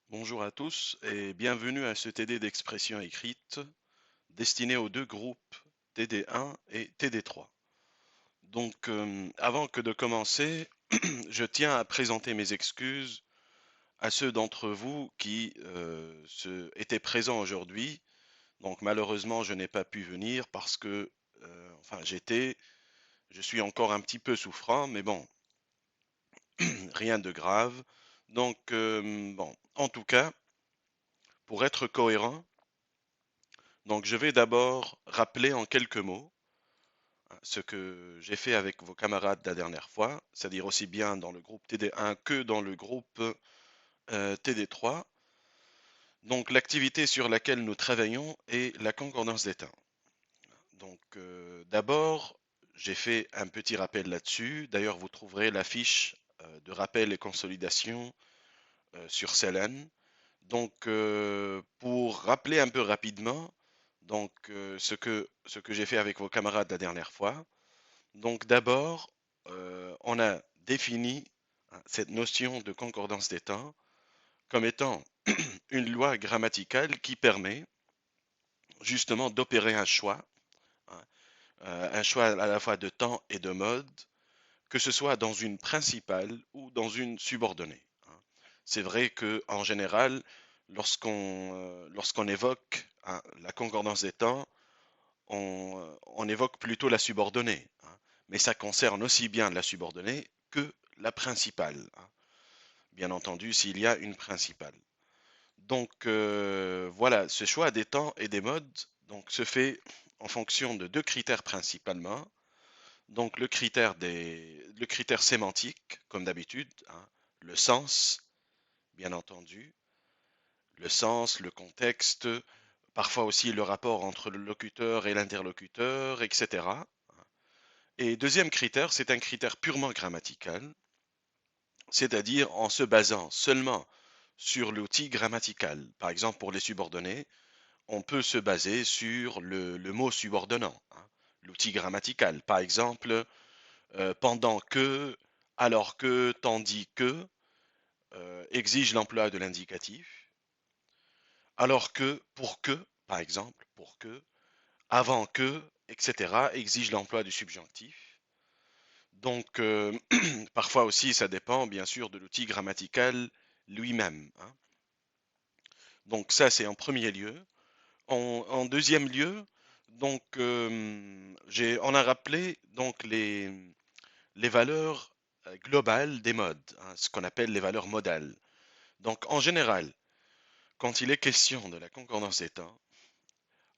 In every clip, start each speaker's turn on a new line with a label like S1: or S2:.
S1: Bonjour à tous et bienvenue à ce TD d'expression écrite destiné aux deux groupes TD1 et TD3. Donc, avant que de commencer, je tiens à présenter mes excuses à ceux d'entre vous qui étaient présents aujourd'hui. Donc, malheureusement, je n'ai pas pu venir parce que, enfin, je suis encore un petit peu souffrant, mais bon, rien de grave. Donc, bon, en tout cas, pour être cohérent, donc je vais d'abord rappeler en quelques mots ce que j'ai fait avec vos camarades la dernière fois, c'est-à-dire aussi bien dans le groupe TD1 que dans le groupe TD3. Donc l'activité sur laquelle nous travaillons est la concordance des temps. Donc d'abord, j'ai fait un petit rappel là-dessus. D'ailleurs, vous trouverez la fiche de rappel et consolidation sur Cellen. Donc pour rappeler un peu rapidement, donc ce que j'ai fait avec vos camarades la dernière fois. Donc d'abord, on a défini cette notion de concordance des temps comme étant une loi grammaticale qui permet justement d'opérer hein, un choix à la fois de temps et de mode, que ce soit dans une principale ou dans une subordonnée. C'est vrai que en général, lorsqu'on évoque la concordance des temps, on évoque plutôt la subordonnée, mais ça concerne aussi bien la subordonnée que la principale, bien entendu, s'il y a une principale. Donc voilà, ce choix des temps et des modes donc, se fait en fonction de deux critères principalement. Donc le critère sémantique, comme d'habitude, le sens, bien entendu, le sens, le contexte, parfois aussi le rapport entre le locuteur et l'interlocuteur, etc. Et deuxième critère, c'est un critère purement grammatical, c'est-à-dire en se basant seulement sur l'outil grammatical. Par exemple, pour les subordonnés, on peut se baser sur le mot subordonnant, l'outil grammatical. Par exemple, pendant que, alors que, tandis que, exige l'emploi de l'indicatif, alors que, par exemple, pour que, avant que, etc., exige l'emploi du subjonctif. Donc, parfois aussi, ça dépend bien sûr de l'outil grammatical lui-même. Donc, ça, c'est en premier lieu. En deuxième lieu, donc, on a rappelé donc les valeurs globales des modes, ce qu'on appelle les valeurs modales. Donc, en général, quand il est question de la concordance des temps,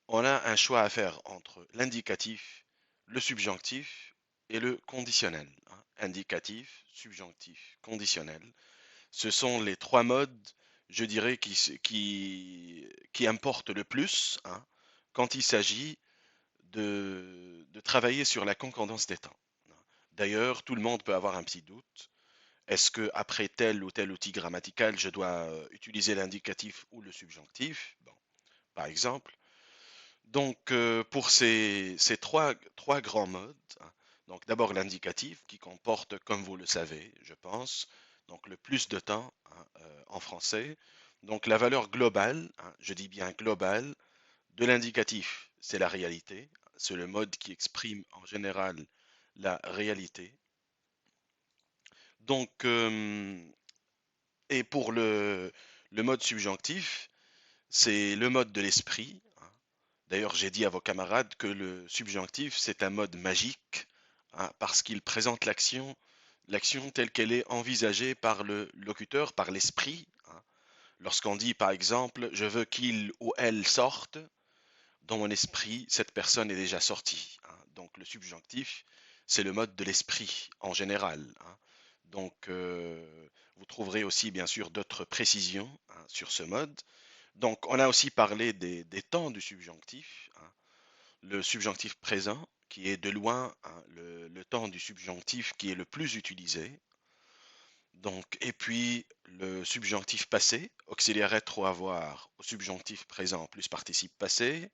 S1: on a un choix à faire entre l'indicatif, le subjonctif et le conditionnel. Indicatif, subjonctif, conditionnel. Ce sont les trois modes, je dirais, qui importent le plus quand il s'agit de travailler sur la concordance des temps. D'ailleurs, tout le monde peut avoir un petit doute. Est-ce que après tel ou tel outil grammatical, je dois utiliser l'indicatif ou le subjonctif? Bon, par exemple. Donc, pour ces trois grands modes, donc d'abord l'indicatif qui comporte, comme vous le savez, je pense, donc le plus de temps en français. Donc la valeur globale, je dis bien globale, de l'indicatif, c'est la réalité. C'est le mode qui exprime en général la réalité. Donc, et pour le mode subjonctif, c'est le mode de l'esprit. D'ailleurs, j'ai dit à vos camarades que le subjonctif, c'est un mode magique, parce qu'il présente l'action telle qu'elle est envisagée par le locuteur, par l'esprit. Lorsqu'on dit, par exemple, je veux qu'il ou elle sorte, dans mon esprit, cette personne est déjà sortie. Donc, le subjonctif, c'est le mode de l'esprit en général. Donc, vous trouverez aussi, bien sûr, d'autres précisions sur ce mode. Donc, on a aussi parlé des temps du subjonctif. Le subjonctif présent, qui est de loin le temps du subjonctif qui est le plus utilisé. Donc, et puis le subjonctif passé, auxiliaire rétroavoir au subjonctif présent plus participe passé.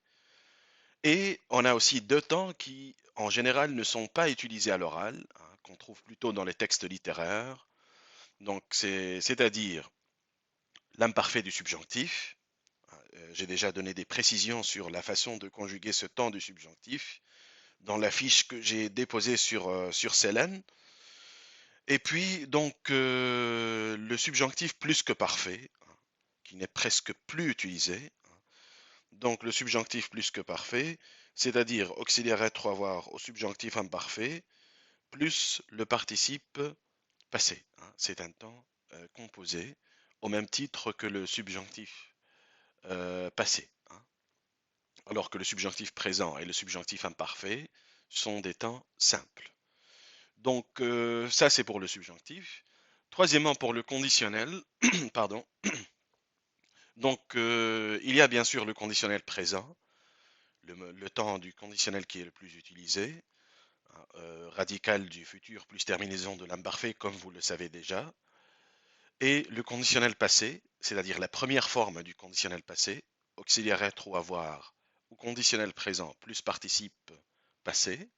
S1: Et on a aussi deux temps qui, en général, ne sont pas utilisés à l'oral, qu'on trouve plutôt dans les textes littéraires. Donc, c'est-à-dire l'imparfait du subjonctif. J'ai déjà donné des précisions sur la façon de conjuguer ce temps du subjonctif dans la fiche que j'ai déposée sur Célène. Et puis, donc, le subjonctif plus que parfait, qui n'est presque plus utilisé. Donc, le subjonctif plus que parfait, c'est-à-dire auxiliaire être ou avoir au subjonctif imparfait, plus le participe passé. C'est un temps composé, au même titre que le subjonctif passé. Alors que le subjonctif présent et le subjonctif imparfait sont des temps simples. Donc, ça, c'est pour le subjonctif. Troisièmement, pour le conditionnel, pardon. Donc, il y a bien sûr le conditionnel présent, le temps du conditionnel qui est le plus utilisé, radical du futur plus terminaison de l'imparfait, comme vous le savez déjà, et le conditionnel passé, c'est-à-dire la première forme du conditionnel passé, auxiliaire être ou avoir, ou conditionnel présent plus participe passé.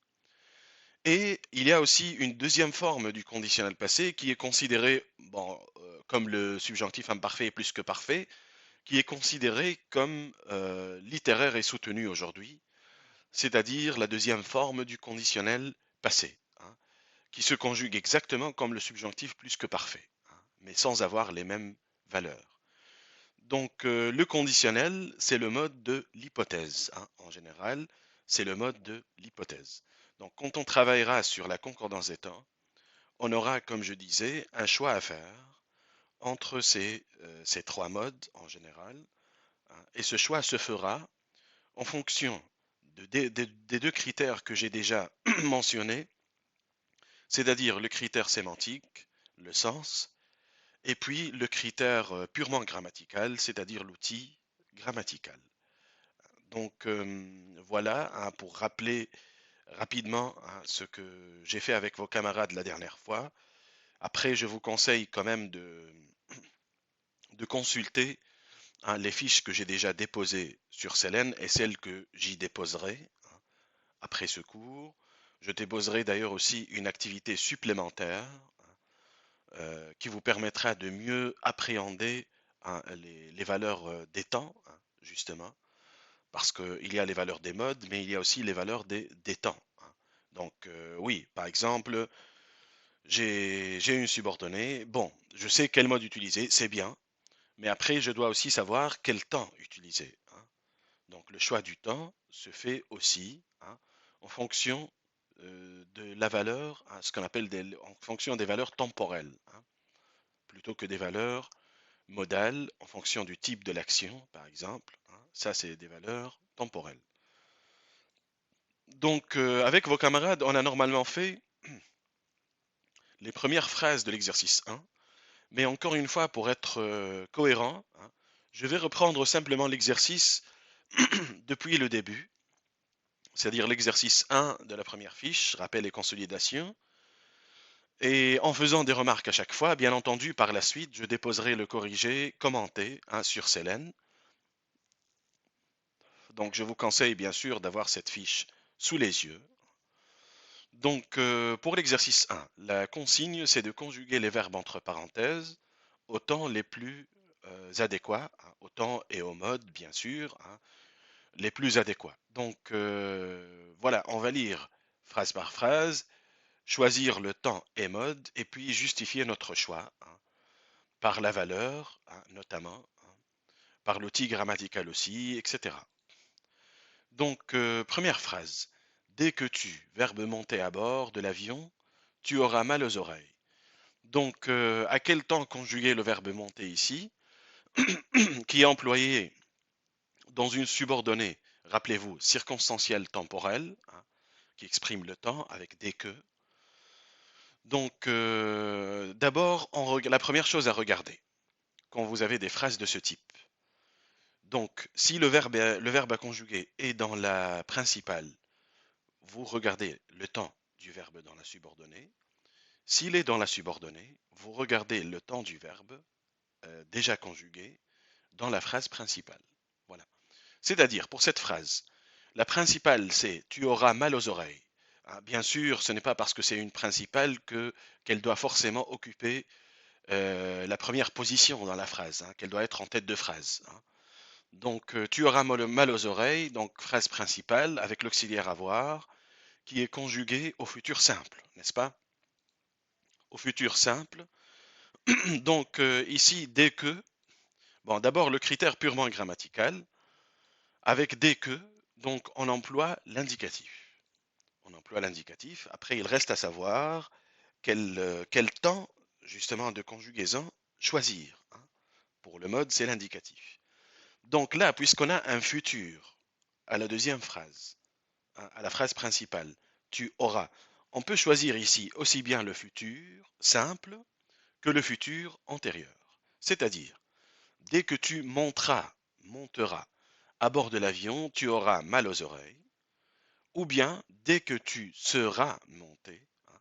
S1: Et il y a aussi une deuxième forme du conditionnel passé qui est considérée, bon, comme le subjonctif imparfait est plus que parfait, qui est considéré comme littéraire et soutenu aujourd'hui, c'est-à-dire la deuxième forme du conditionnel passé, qui se conjugue exactement comme le subjonctif plus que parfait, mais sans avoir les mêmes valeurs. Donc le conditionnel, c'est le mode de l'hypothèse. En général, c'est le mode de l'hypothèse. Donc quand on travaillera sur la concordance des temps, on aura, comme je disais, un choix à faire entre ces trois modes en général. Et ce choix se fera en fonction des deux critères que j'ai déjà mentionnés, c'est-à-dire le critère sémantique, le sens, et puis le critère purement grammatical, c'est-à-dire l'outil grammatical. Donc voilà, pour rappeler rapidement ce que j'ai fait avec vos camarades la dernière fois. Après, je vous conseille quand même de consulter les fiches que j'ai déjà déposées sur Selene et celles que j'y déposerai après ce cours. Je déposerai d'ailleurs aussi une activité supplémentaire qui vous permettra de mieux appréhender les valeurs des temps, justement, parce qu'il y a les valeurs des modes, mais il y a aussi les valeurs des temps. Donc oui, par exemple, j'ai une subordonnée. Bon, je sais quel mode utiliser, c'est bien, mais après, je dois aussi savoir quel temps utiliser. Donc le choix du temps se fait aussi en fonction de la valeur, ce qu'on appelle en fonction des valeurs temporelles, plutôt que des valeurs modales en fonction du type de l'action, par exemple. Ça, c'est des valeurs temporelles. Donc, avec vos camarades, on a normalement fait les premières phrases de l'exercice 1, mais encore une fois, pour être cohérent, je vais reprendre simplement l'exercice depuis le début, c'est-à-dire l'exercice 1 de la première fiche, rappel et consolidation, et en faisant des remarques à chaque fois, bien entendu, par la suite, je déposerai le corrigé commenté sur Célène. Donc, je vous conseille bien sûr d'avoir cette fiche sous les yeux. Donc, pour l'exercice 1, la consigne, c'est de conjuguer les verbes entre parenthèses au temps les plus adéquats, au temps et au mode, bien sûr, les plus adéquats. Donc, voilà, on va lire phrase par phrase, choisir le temps et mode, et puis justifier notre choix par la valeur, notamment, par l'outil grammatical aussi, etc. Donc, première phrase. Dès que tu, verbe monter à bord de l'avion, tu auras mal aux oreilles. Donc, à quel temps conjuguer le verbe monter ici, qui est employé dans une subordonnée, rappelez-vous, circonstancielle temporelle, qui exprime le temps avec dès que. Donc, d'abord, la première chose à regarder quand vous avez des phrases de ce type. Donc, si le verbe à conjuguer est dans la principale, vous regardez le temps du verbe dans la subordonnée. S'il est dans la subordonnée, vous regardez le temps du verbe déjà conjugué dans la phrase principale. Voilà. C'est-à-dire, pour cette phrase, la principale, c'est tu auras mal aux oreilles. Bien sûr, ce n'est pas parce que c'est une principale qu'elle doit forcément occuper la première position dans la phrase, hein, qu'elle doit être en tête de phrase, hein. Donc, tu auras mal aux oreilles, donc phrase principale avec l'auxiliaire avoir, qui est conjugué au futur simple, n'est-ce pas? Au futur simple. Donc, ici, dès que, bon, d'abord le critère purement grammatical, avec dès que, donc on emploie l'indicatif. On emploie l'indicatif. Après, il reste à savoir quel temps, justement, de conjugaison choisir, hein. Pour le mode, c'est l'indicatif. Donc là, puisqu'on a un futur à la deuxième phrase, hein, à la phrase principale, tu auras. On peut choisir ici aussi bien le futur simple que le futur antérieur. C'est-à-dire, dès que tu monteras à bord de l'avion, tu auras mal aux oreilles. Ou bien, dès que tu seras monté, hein,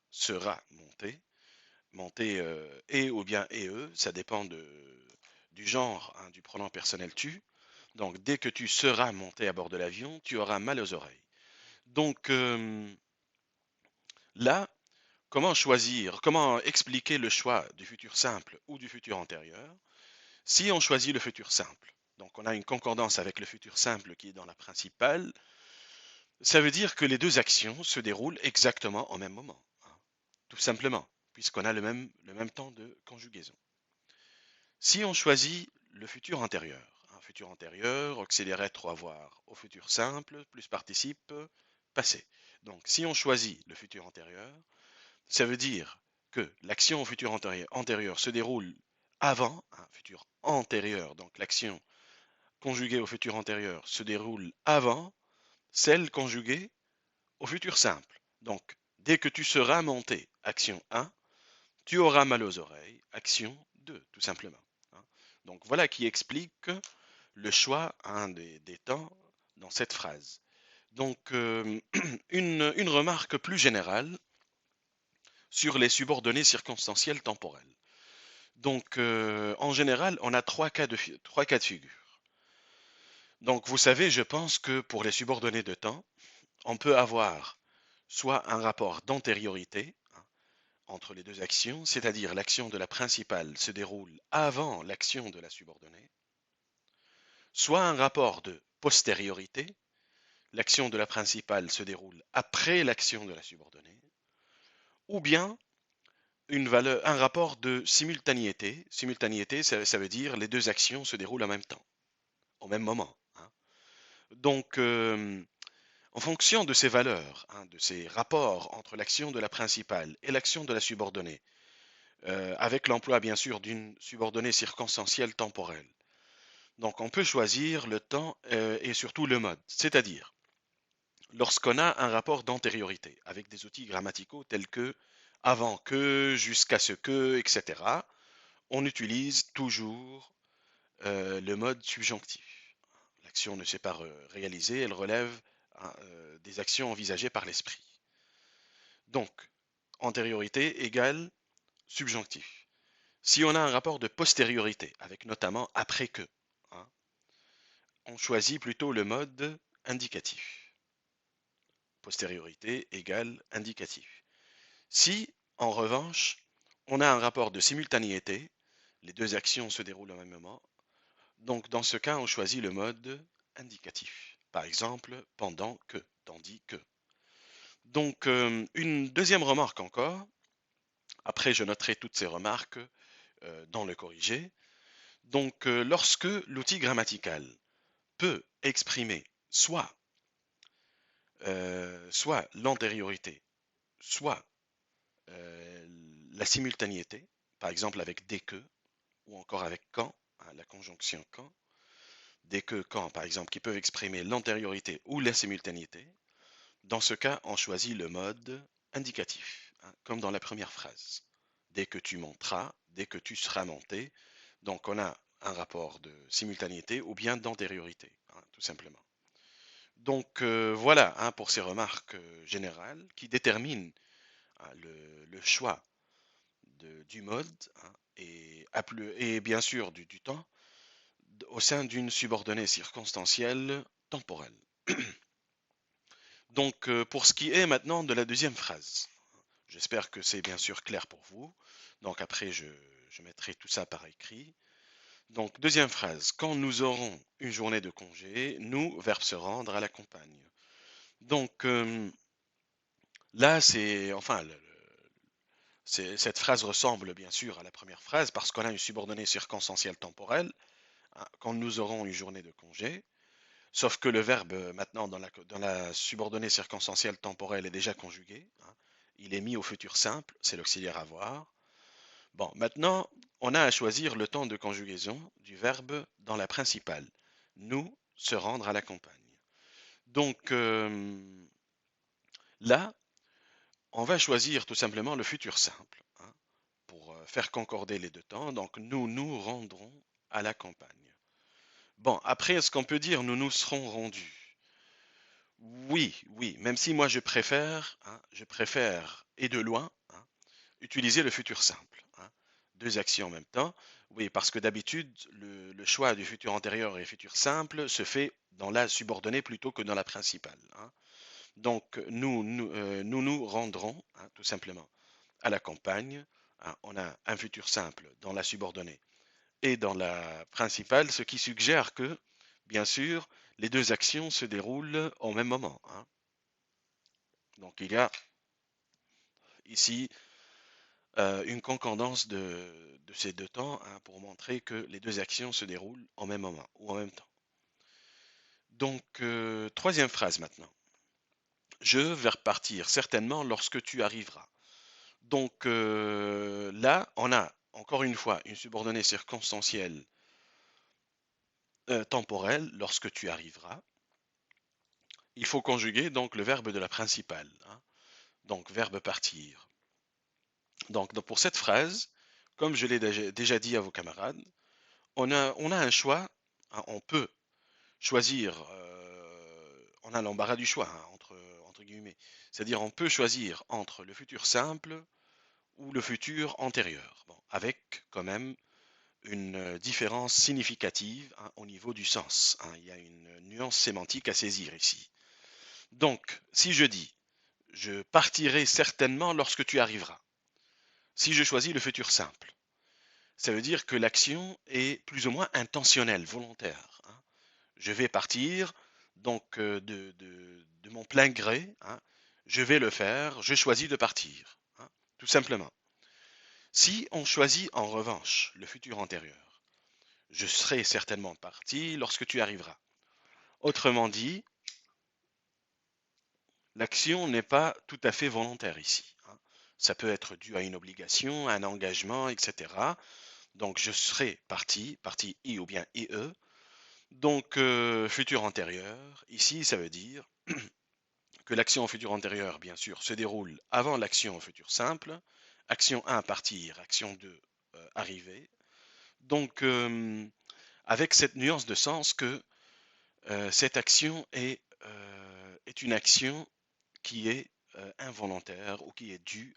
S1: monté et ou bien et eux, ça dépend du genre, hein, du pronom personnel tu. Donc, dès que tu seras monté à bord de l'avion, tu auras mal aux oreilles. Donc, là, comment choisir, comment expliquer le choix du futur simple ou du futur antérieur? Si on choisit le futur simple, donc on a une concordance avec le futur simple qui est dans la principale, ça veut dire que les deux actions se déroulent exactement au même moment, hein, tout simplement, puisqu'on a le même temps de conjugaison. Si on choisit le futur antérieur, un futur antérieur, auxiliaire être ou avoir au futur simple, plus participe passé. Donc si on choisit le futur antérieur, ça veut dire que l'action au futur antérieur se déroule avant, un futur antérieur, donc l'action conjuguée au futur antérieur se déroule avant celle conjuguée au futur simple. Donc, dès que tu seras monté, action 1, tu auras mal aux oreilles, action 2, tout simplement, hein. Donc, voilà qui explique le choix, hein, des temps dans cette phrase. Donc, une remarque plus générale sur les subordonnées circonstancielles temporelles. Donc, en général, on a trois cas de figure. Donc, vous savez, je pense que pour les subordonnées de temps, on peut avoir soit un rapport d'antériorité, hein, entre les deux actions, c'est-à-dire l'action de la principale se déroule avant l'action de la subordonnée, soit un rapport de postériorité, l'action de la principale se déroule après l'action de la subordonnée, ou bien un rapport de simultanéité. Simultanéité, ça veut dire les deux actions se déroulent en même temps, au même moment, hein. Donc, en fonction de ces valeurs, hein, de ces rapports entre l'action de la principale et l'action de la subordonnée, avec l'emploi bien sûr d'une subordonnée circonstancielle temporelle. Donc on peut choisir le temps et surtout le mode, c'est-à-dire lorsqu'on a un rapport d'antériorité avec des outils grammaticaux tels que avant que, jusqu'à ce que, etc., on utilise toujours le mode subjonctif. L'action ne s'est pas réalisée, elle relève, hein, des actions envisagées par l'esprit. Donc, antériorité égale subjonctif. Si on a un rapport de postériorité, avec notamment après que, hein, on choisit plutôt le mode indicatif. Postériorité égale indicatif. Si, en revanche, on a un rapport de simultanéité, les deux actions se déroulent au même moment, donc dans ce cas, on choisit le mode indicatif. Par exemple, pendant que, tandis que. Donc, une deuxième remarque encore, après je noterai toutes ces remarques dans le corrigé. Donc, lorsque l'outil grammatical peut exprimer soit l'antériorité, soit euh, la simultanéité, par exemple avec dès que, ou encore avec quand, hein, la conjonction quand, dès que, quand, par exemple, qui peuvent exprimer l'antériorité ou la simultanéité, dans ce cas, on choisit le mode indicatif, hein, comme dans la première phrase. Dès que tu monteras, dès que tu seras monté, donc on a un rapport de simultanéité ou bien d'antériorité, hein, tout simplement. Donc voilà, hein, pour ces remarques générales qui déterminent, hein, le choix du mode, hein, et bien sûr du temps au sein d'une subordonnée circonstancielle temporelle. Donc pour ce qui est maintenant de la deuxième phrase, j'espère que c'est bien sûr clair pour vous. Donc après, je mettrai tout ça par écrit. Donc, deuxième phrase. Quand nous aurons une journée de congé, nous, verbe se rendre à la campagne. Donc, là, cette phrase ressemble bien sûr à la première phrase parce qu'on a une subordonnée circonstancielle temporelle, hein, quand nous aurons une journée de congé. Sauf que le verbe, maintenant, dans la subordonnée circonstancielle temporelle est déjà conjugué, hein. Il est mis au futur simple, c'est l'auxiliaire avoir. Bon, maintenant, on a à choisir le temps de conjugaison du verbe dans la principale. Nous, se rendre à la campagne. Donc, là, on va choisir tout simplement le futur simple, hein, pour faire concorder les deux temps. Donc, nous nous rendrons à la campagne. Bon, après, est-ce qu'on peut dire nous nous serons rendus? Oui, oui, même si moi je préfère, et de loin, hein, utiliser le futur simple, hein. Deux actions en même temps. Oui, parce que d'habitude, le choix du futur antérieur et futur simple se fait dans la subordonnée plutôt que dans la principale, hein. Donc, nous nous rendrons, hein, tout simplement, à la campagne, hein. On a un futur simple dans la subordonnée et dans la principale, ce qui suggère que, bien sûr, les deux actions se déroulent au même moment, hein. Donc, il y a ici une concordance de ces deux temps, hein, pour montrer que les deux actions se déroulent en même moment ou en même temps. Donc, troisième phrase maintenant. Je vais repartir certainement lorsque tu arriveras. Donc là, on a encore une fois une subordonnée circonstancielle temporelle lorsque tu arriveras. Il faut conjuguer donc le verbe de la principale, hein. Donc verbe partir. Donc, pour cette phrase, comme je l'ai déjà dit à vos camarades, on a un choix, hein. On peut choisir, on a l'embarras du choix, hein, entre guillemets. C'est-à-dire on peut choisir entre le futur simple ou le futur antérieur. Bon, avec quand même une différence significative, hein, au niveau du sens, hein. Il y a une nuance sémantique à saisir ici. Donc, si je dis je partirai certainement lorsque tu arriveras, si je choisis le futur simple, ça veut dire que l'action est plus ou moins intentionnelle, volontaire, hein. Je vais partir, donc de mon plein gré, hein, je vais le faire, je choisis de partir, hein, tout simplement. Si on choisit en revanche le futur antérieur, je serai certainement parti lorsque tu arriveras. Autrement dit, l'action n'est pas tout à fait volontaire ici, hein. Ça peut être dû à une obligation, à un engagement, etc. Donc je serai parti, parti I ou bien IE. Donc futur antérieur, ici ça veut dire que l'action au futur antérieur, bien sûr, se déroule avant l'action au futur simple. Action 1, partir. Action 2, arriver. Donc, avec cette nuance de sens que cette action est une action qui est involontaire ou qui est due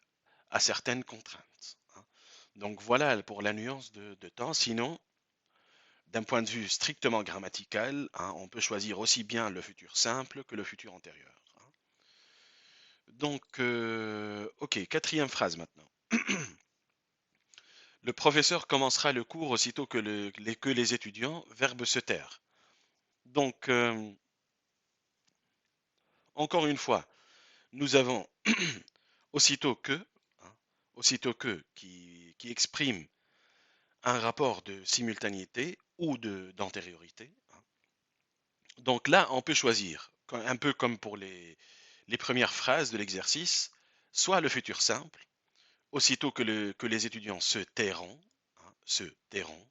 S1: à certaines contraintes, hein. Donc voilà pour la nuance de temps. Sinon, d'un point de vue strictement grammatical, hein, on peut choisir aussi bien le futur simple que le futur antérieur, hein. Donc, ok, quatrième phrase maintenant. Le professeur commencera le cours aussitôt que les étudiants, verbe se taire. Donc, encore une fois, nous avons aussitôt que, hein, aussitôt que qui exprime un rapport de simultanéité ou d'antériorité, hein. Donc là, on peut choisir, un peu comme pour les premières phrases de l'exercice, soit le futur simple, aussitôt que les étudiants se tairont, hein, se tairont.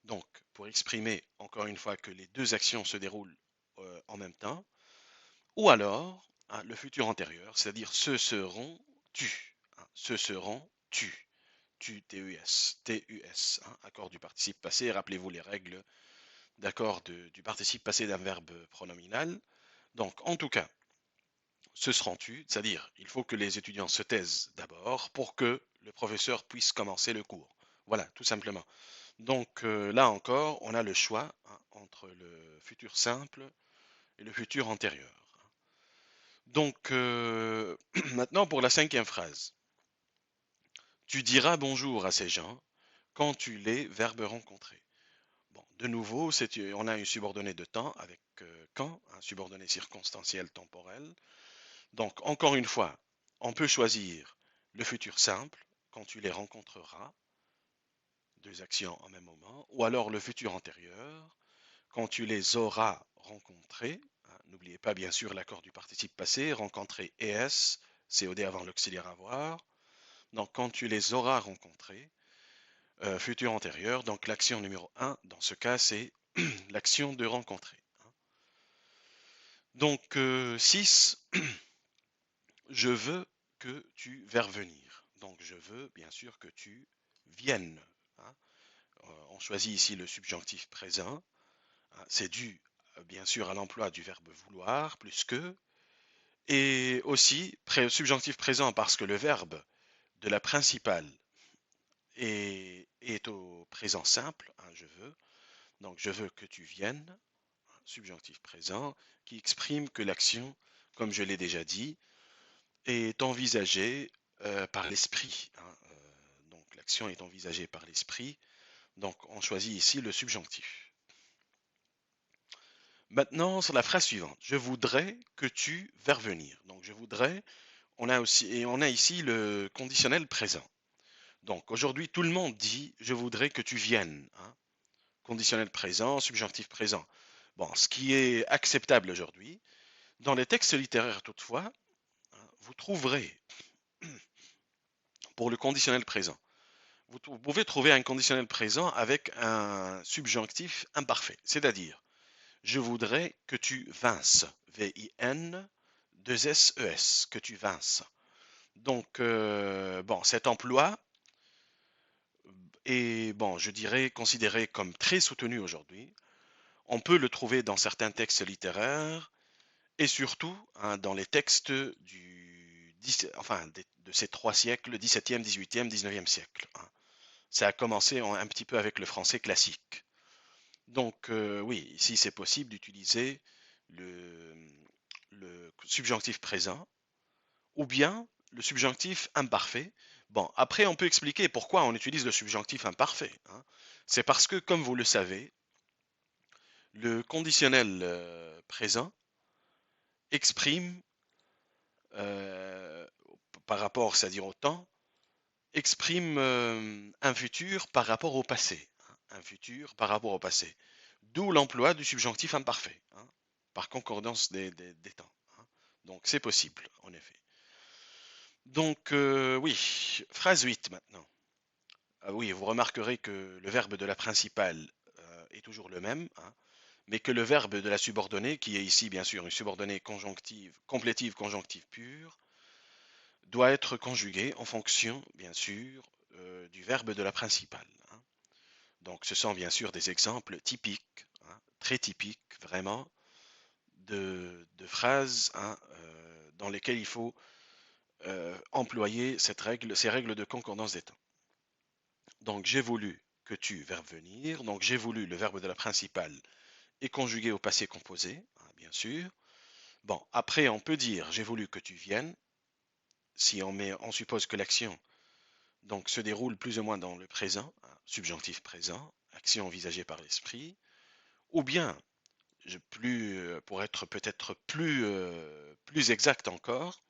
S1: Donc, pour exprimer encore une fois que les deux actions se déroulent en même temps, ou alors, hein, le futur antérieur, c'est-à-dire ce seront tu, hein, ce seront tu, TUS, TUS, hein, accord du participe passé. Rappelez-vous les règles d'accord du participe passé d'un verbe pronominal. Donc, en tout cas, ce seront tu, c'est-à-dire il faut que les étudiants se taisent d'abord pour que le professeur puisse commencer le cours. Voilà, tout simplement. Donc là encore, on a le choix, hein, entre le futur simple et le futur antérieur. Donc maintenant pour la cinquième phrase. Tu diras bonjour à ces gens quand tu les verbes rencontrés. Bon, de nouveau, on a une subordonnée de temps avec quand, un subordonné circonstanciel temporel. Donc, encore une fois, on peut choisir le futur simple quand tu les rencontreras, deux actions en même moment, ou alors le futur antérieur quand tu les auras rencontrés. Hein, n'oubliez pas bien sûr l'accord du participe passé, rencontrer ES, COD avant l'auxiliaire avoir. Donc, quand tu les auras rencontrés, futur antérieur, donc l'action numéro 1, dans ce cas, c'est l'action de rencontrer. Hein. Donc, 6, je veux que tu vers venir. Donc, je veux bien sûr que tu viennes. Hein. On choisit ici le subjonctif présent. Hein. C'est dû bien sûr à l'emploi du verbe vouloir plus que. Et aussi subjonctif présent parce que le verbe de la principale est au présent simple. Hein, je veux. Donc, je veux que tu viennes. Subjonctif présent qui exprime que l'action, comme je l'ai déjà dit, est envisagée par l'esprit. Hein, donc l'action est envisagée par l'esprit. Donc on choisit ici le subjonctif. Maintenant, sur la phrase suivante, je voudrais que tu vers venir. Donc je voudrais, on a ici le conditionnel présent. Donc aujourd'hui, tout le monde dit je voudrais que tu viennes. Hein. Conditionnel présent, subjonctif présent. Bon, ce qui est acceptable aujourd'hui. Dans les textes littéraires, toutefois, hein, vous trouverez, pour le conditionnel présent, vous pouvez trouver un conditionnel présent avec un subjonctif imparfait. C'est-à-dire, je voudrais que tu vinces. V-I-N, 2-S-E-S, que tu vinces. Donc, bon, cet emploi est, bon, je dirais, considéré comme très soutenu aujourd'hui. On peut le trouver dans certains textes littéraires et surtout hein, dans les textes de ces trois siècles, 17e, 18e, 19e siècle. Hein. Ça a commencé un petit peu avec le français classique. Donc oui, ici c'est possible d'utiliser le, le subjonctif présent ou bien le subjonctif imparfait. Bon, après on peut expliquer pourquoi on utilise le subjonctif imparfait. Hein. C'est parce que, comme vous le savez, le conditionnel présent exprime euh, par rapport, c'est-à-dire au temps, exprime un futur par rapport au passé. Hein, un futur par rapport au passé. D'où l'emploi du subjonctif imparfait, hein, par concordance des temps. Hein. Donc c'est possible, en effet. Donc oui, phrase 8 maintenant. Ah oui, vous remarquerez que le verbe de la principale est toujours le même, hein, mais que le verbe de la subordonnée, qui est ici bien sûr une subordonnée conjonctive, complétive conjonctive pure, doit être conjugué en fonction, bien sûr, du verbe de la principale. Hein. Donc, ce sont bien sûr des exemples typiques, hein, très typiques, vraiment, de phrases hein, dans lesquelles il faut employer ces règles de concordance des temps. Donc, j'ai voulu que tu, verbe venir. Donc, j'ai voulu, le verbe de la principale est conjugué au passé composé, hein, bien sûr. Bon, après, on peut dire j'ai voulu que tu viennes. Si on suppose que l'action donc se déroule plus ou moins dans le présent, hein, subjonctif présent, action envisagée par l'esprit, ou bien, pour être peut-être plus exact encore,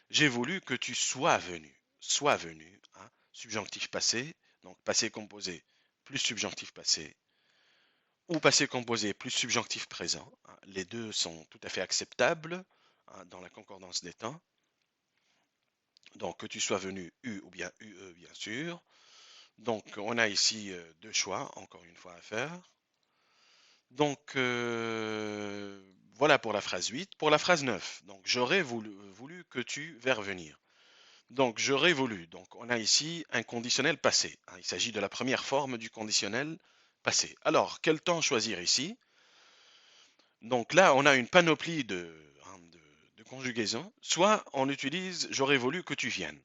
S1: j'ai voulu que tu sois venu, hein, subjonctif passé, donc passé composé plus subjonctif passé, ou passé composé plus subjonctif présent, hein, les deux sont tout à fait acceptables hein, dans la concordance des temps, donc que tu sois venu U ou bien UE bien sûr. Donc, on a ici deux choix, encore une fois, à faire. Donc, voilà pour la phrase 8. Pour la phrase 9, donc j'aurais voulu que tu vers venir. Donc, j'aurais voulu. Donc, on a ici un conditionnel passé. Hein. Il s'agit de la première forme du conditionnel passé. Alors, quel temps choisir ici? Donc là, on a une panoplie hein, de conjugaisons. Soit on utilise j'aurais voulu que tu viennes.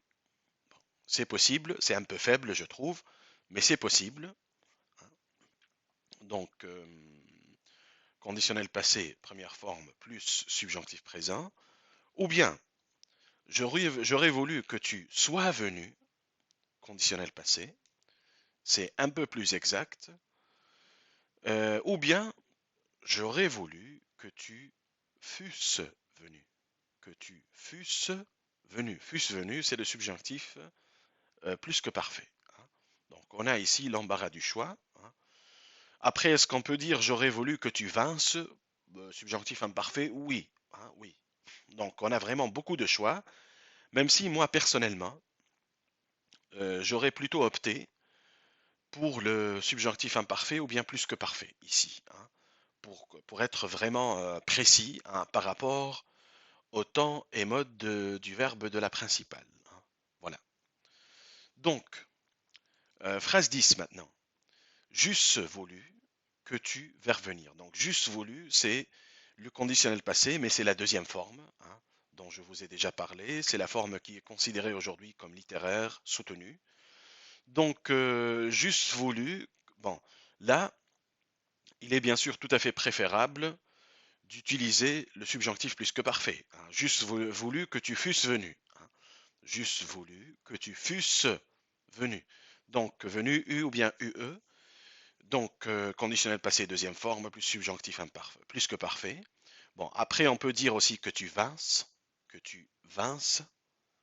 S1: Bon, c'est possible, c'est un peu faible, je trouve, mais c'est possible. Donc, conditionnel passé, première forme, plus subjonctif présent. Ou bien, j'aurais voulu que tu sois venu, conditionnel passé. c'est un peu plus exact. Ou bien, j'aurais voulu que tu fusses venu. Que tu fusses venu. Fusses venu, c'est le subjonctif plus que parfait, hein. Donc, on a ici l'embarras du choix, hein. Après, est-ce qu'on peut dire j'aurais voulu que tu vinces? Subjonctif imparfait, oui, hein, oui. Donc, on a vraiment beaucoup de choix, même si moi, personnellement, j'aurais plutôt opté pour le subjonctif imparfait ou bien plus que parfait ici, hein, pour être vraiment précis, hein, par rapport au temps et mode du verbe de la principale, hein. Voilà. Donc, phrase 10 maintenant. J'eusse voulu que tu vers venir. Donc, j'eusse voulu, c'est le conditionnel passé, mais c'est la deuxième forme, hein, dont je vous ai déjà parlé. C'est la forme qui est considérée aujourd'hui comme littéraire, soutenue. Donc, j'eusse voulu, bon, là, il est bien sûr tout à fait préférable d'utiliser le subjonctif plus que parfait, hein. J'eusse voulu que tu fusses venu, hein. J'eusse voulu que tu fusses venu. Donc, venu, u ou bien ue. Donc, conditionnel passé deuxième forme, plus subjonctif imparfait, plus que parfait. Bon, après, on peut dire aussi que tu vinces,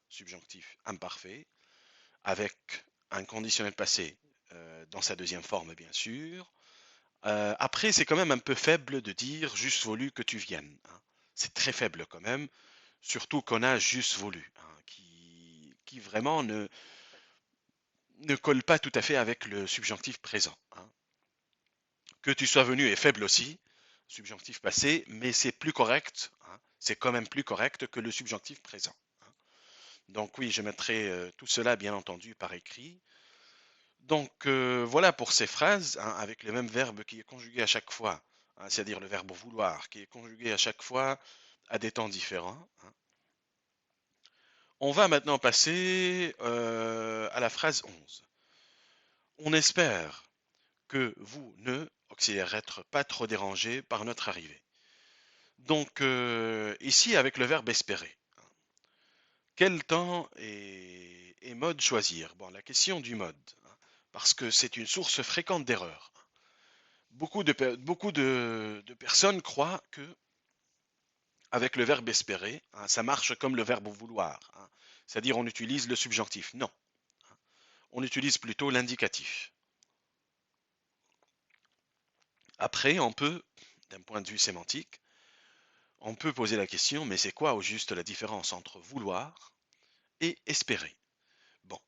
S1: subjonctif imparfait, avec un conditionnel passé dans sa deuxième forme, bien sûr. Après, c'est quand même un peu faible de dire juste voulu que tu viennes, hein. C'est très faible quand même, surtout qu'on a juste voulu, hein, qui vraiment ne colle pas tout à fait avec le subjonctif présent, hein. Que tu sois venu est faible aussi, subjonctif passé, mais c'est plus correct, hein. C'est quand même plus correct que le subjonctif présent, hein. Donc oui, je mettrai tout cela bien entendu par écrit. Donc voilà pour ces phrases, hein, avec le même verbe qui est conjugué à chaque fois, hein, c'est-à-dire le verbe vouloir, qui est conjugué à chaque fois à des temps différents, hein. On va maintenant passer à la phrase 11. On espère que vous ne, auxiliaire être, pas trop dérangé par notre arrivée. Donc ici avec le verbe espérer, hein. Quel temps et mode choisir? Bon, la question du mode, hein, parce que c'est une source fréquente d'erreurs. Beaucoup de personnes croient que avec le verbe espérer, hein, ça marche comme le verbe vouloir, hein. C'est-à-dire on utilise le subjonctif. Non, on utilise plutôt l'indicatif. Après, on peut, d'un point de vue sémantique, on peut poser la question, mais c'est quoi au juste la différence entre vouloir et espérer? Bon,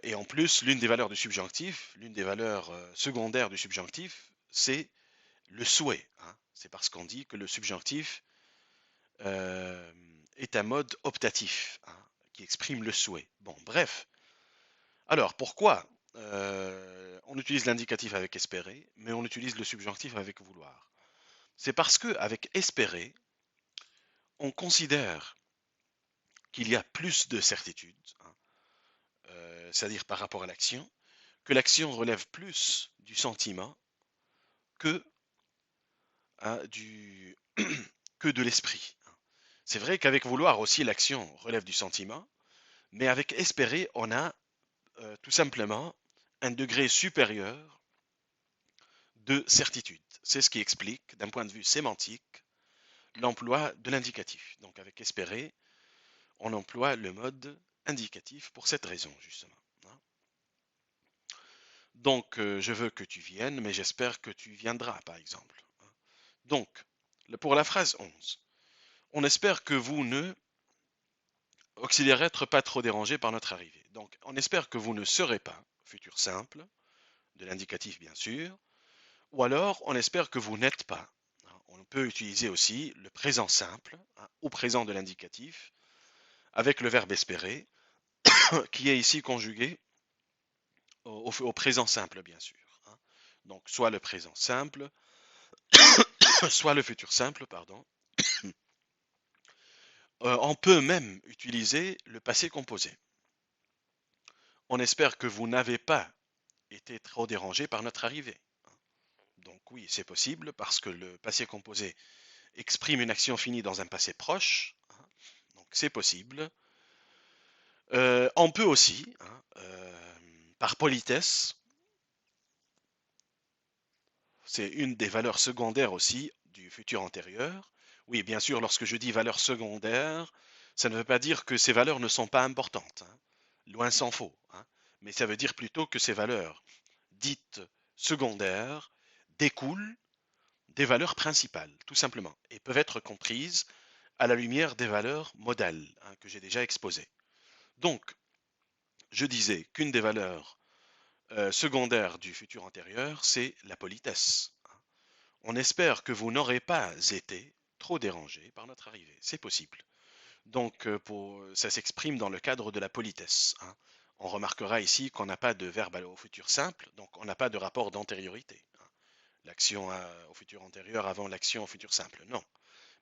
S1: et en plus, l'une des valeurs du subjonctif, l'une des valeurs secondaires du subjonctif, c'est le souhait, hein. C'est parce qu'on dit que le subjonctif euh, est un mode optatif, hein, qui exprime le souhait. Bon, bref. Alors, pourquoi on utilise l'indicatif avec espérer, mais on utilise le subjonctif avec vouloir? C'est parce que avec espérer, on considère qu'il y a plus de certitude, hein, c'est-à-dire par rapport à l'action, que l'action relève plus du sentiment que, hein, que de l'esprit, hein. C'est vrai qu'avec vouloir aussi, l'action relève du sentiment, mais avec espérer, on a tout simplement un degré supérieur de certitude. C'est ce qui explique, d'un point de vue sémantique, l'emploi de l'indicatif. Donc avec espérer, on emploie le mode indicatif pour cette raison, justement, hein. Donc je veux que tu viennes, mais j'espère que tu viendras, par exemple, hein. Donc, pour la phrase 11, on espère que vous ne, auxiliaire être, pas trop dérangé par notre arrivée. Donc, on espère que vous ne serez pas, futur simple, de l'indicatif bien sûr, ou alors on espère que vous n'êtes pas. On peut utiliser aussi le présent simple, hein, au présent de l'indicatif, avec le verbe espérer, qui est ici conjugué au présent simple, bien sûr, hein. Donc, soit le présent simple, soit le futur simple, pardon. On peut même utiliser le passé composé. On espère que vous n'avez pas été trop dérangé par notre arrivée. Donc oui, c'est possible parce que le passé composé exprime une action finie dans un passé proche, hein. Donc c'est possible. On peut aussi, hein, par politesse, c'est une des valeurs secondaires aussi du futur antérieur. Oui, bien sûr, lorsque je dis valeurs secondaires, ça ne veut pas dire que ces valeurs ne sont pas importantes, hein. Loin s'en faut, hein. Mais ça veut dire plutôt que ces valeurs dites secondaires découlent des valeurs principales, tout simplement, et peuvent être comprises à la lumière des valeurs modales, hein, que j'ai déjà exposées. Donc, je disais qu'une des valeurs secondaires du futur antérieur, c'est la politesse, hein. On espère que vous n'aurez pas été trop dérangé par notre arrivée. C'est possible. Donc, ça s'exprime dans le cadre de la politesse, hein. On remarquera ici qu'on n'a pas de verbe au futur simple, donc on n'a pas de rapport d'antériorité, hein. L'action au futur antérieur avant l'action au futur simple, non.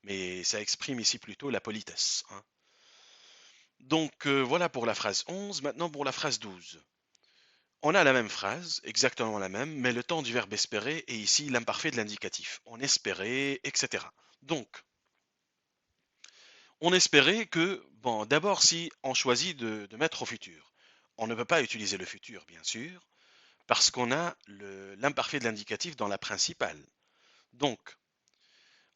S1: Mais ça exprime ici plutôt la politesse, hein. Donc, voilà pour la phrase 11. Maintenant pour la phrase 12. On a la même phrase, exactement la même, mais le temps du verbe espérer est ici l'imparfait de l'indicatif. On espérait, etc. Donc, on espérait que, bon, d'abord si on choisit de mettre au futur, on ne peut pas utiliser le futur, bien sûr, parce qu'on a l'imparfait de l'indicatif dans la principale. Donc,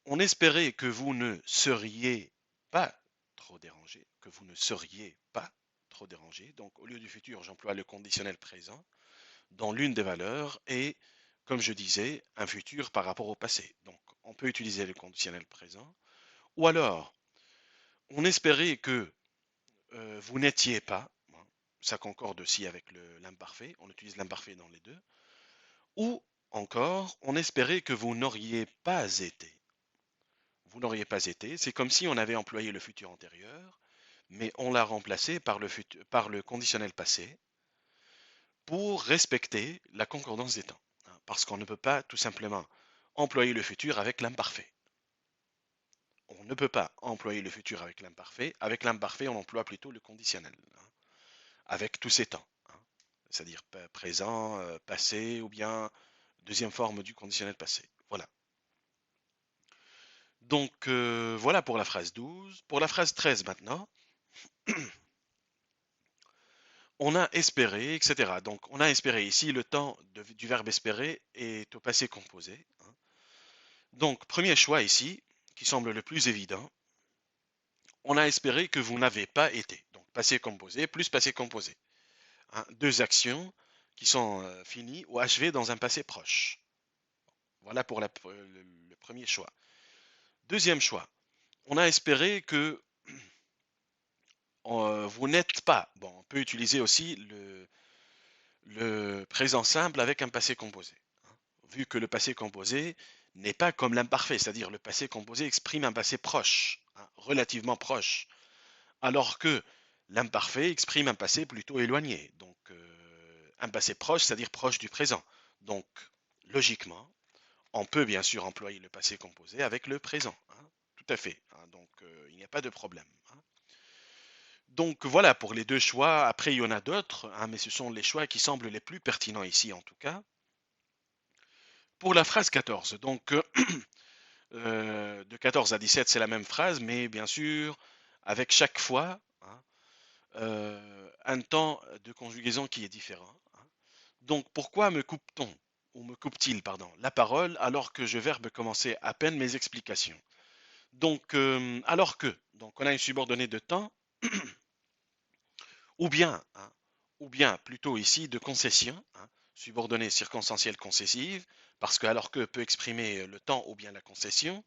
S1: on espérait que vous ne seriez pas trop dérangé, que vous ne seriez pas trop dérangé. Donc, au lieu du futur, j'emploie le conditionnel présent dans l'une des valeurs et, comme je disais, un futur par rapport au passé. Donc, on peut utiliser le conditionnel présent. Ou alors, on espérait que vous n'étiez pas, hein, ça concorde aussi avec l'imparfait, on utilise l'imparfait dans les deux. Ou encore, on espérait que vous n'auriez pas été. Vous n'auriez pas été, c'est comme si on avait employé le futur antérieur, mais on l'a remplacé par le conditionnel passé pour respecter la concordance des temps, hein. Parce qu'on ne peut pas tout simplement employer le futur avec l'imparfait. On ne peut pas employer le futur avec l'imparfait. Avec l'imparfait, on emploie plutôt le conditionnel, hein, avec tous ces temps, hein. C'est-à-dire présent, passé, ou bien deuxième forme du conditionnel passé. Voilà. Donc, voilà pour la phrase 12. Pour la phrase 13 maintenant, on a espéré, etc. Donc, on a espéré ici, le temps du verbe espérer est au passé composé, hein. Donc, premier choix ici, qui semble le plus évident, on a espéré que vous n'avez pas été. Donc, passé composé plus passé composé, hein. Deux actions qui sont finies ou achevées dans un passé proche. Voilà pour le premier choix. Deuxième choix, on a espéré que vous n'êtes pas. Bon, on peut utiliser aussi le présent simple avec un passé composé, hein. Vu que le passé composé n'est pas comme l'imparfait, c'est-à-dire le passé composé exprime un passé proche, hein, relativement proche, alors que l'imparfait exprime un passé plutôt éloigné. Donc, un passé proche, c'est-à-dire proche du présent. Donc, logiquement, on peut bien sûr employer le passé composé avec le présent, hein. Tout à fait, hein. Donc, il n'y a pas de problème, hein. Donc voilà pour les deux choix. Après, il y en a d'autres, hein, mais ce sont les choix qui semblent les plus pertinents ici en tout cas. Pour la phrase 14, donc de 14 à 17, c'est la même phrase, mais bien sûr, avec chaque fois, hein, un temps de conjugaison qui est différent, hein. Donc pourquoi me coupe-t-on, ou me coupe-t-il, pardon, la parole alors que je verbe commencer à peine mes explications? Donc, donc on a une subordonnée de temps, ou bien, hein, ou bien plutôt ici de concession, hein, subordonnée circonstancielle concessive, parce que alors que peut exprimer le temps ou bien la concession,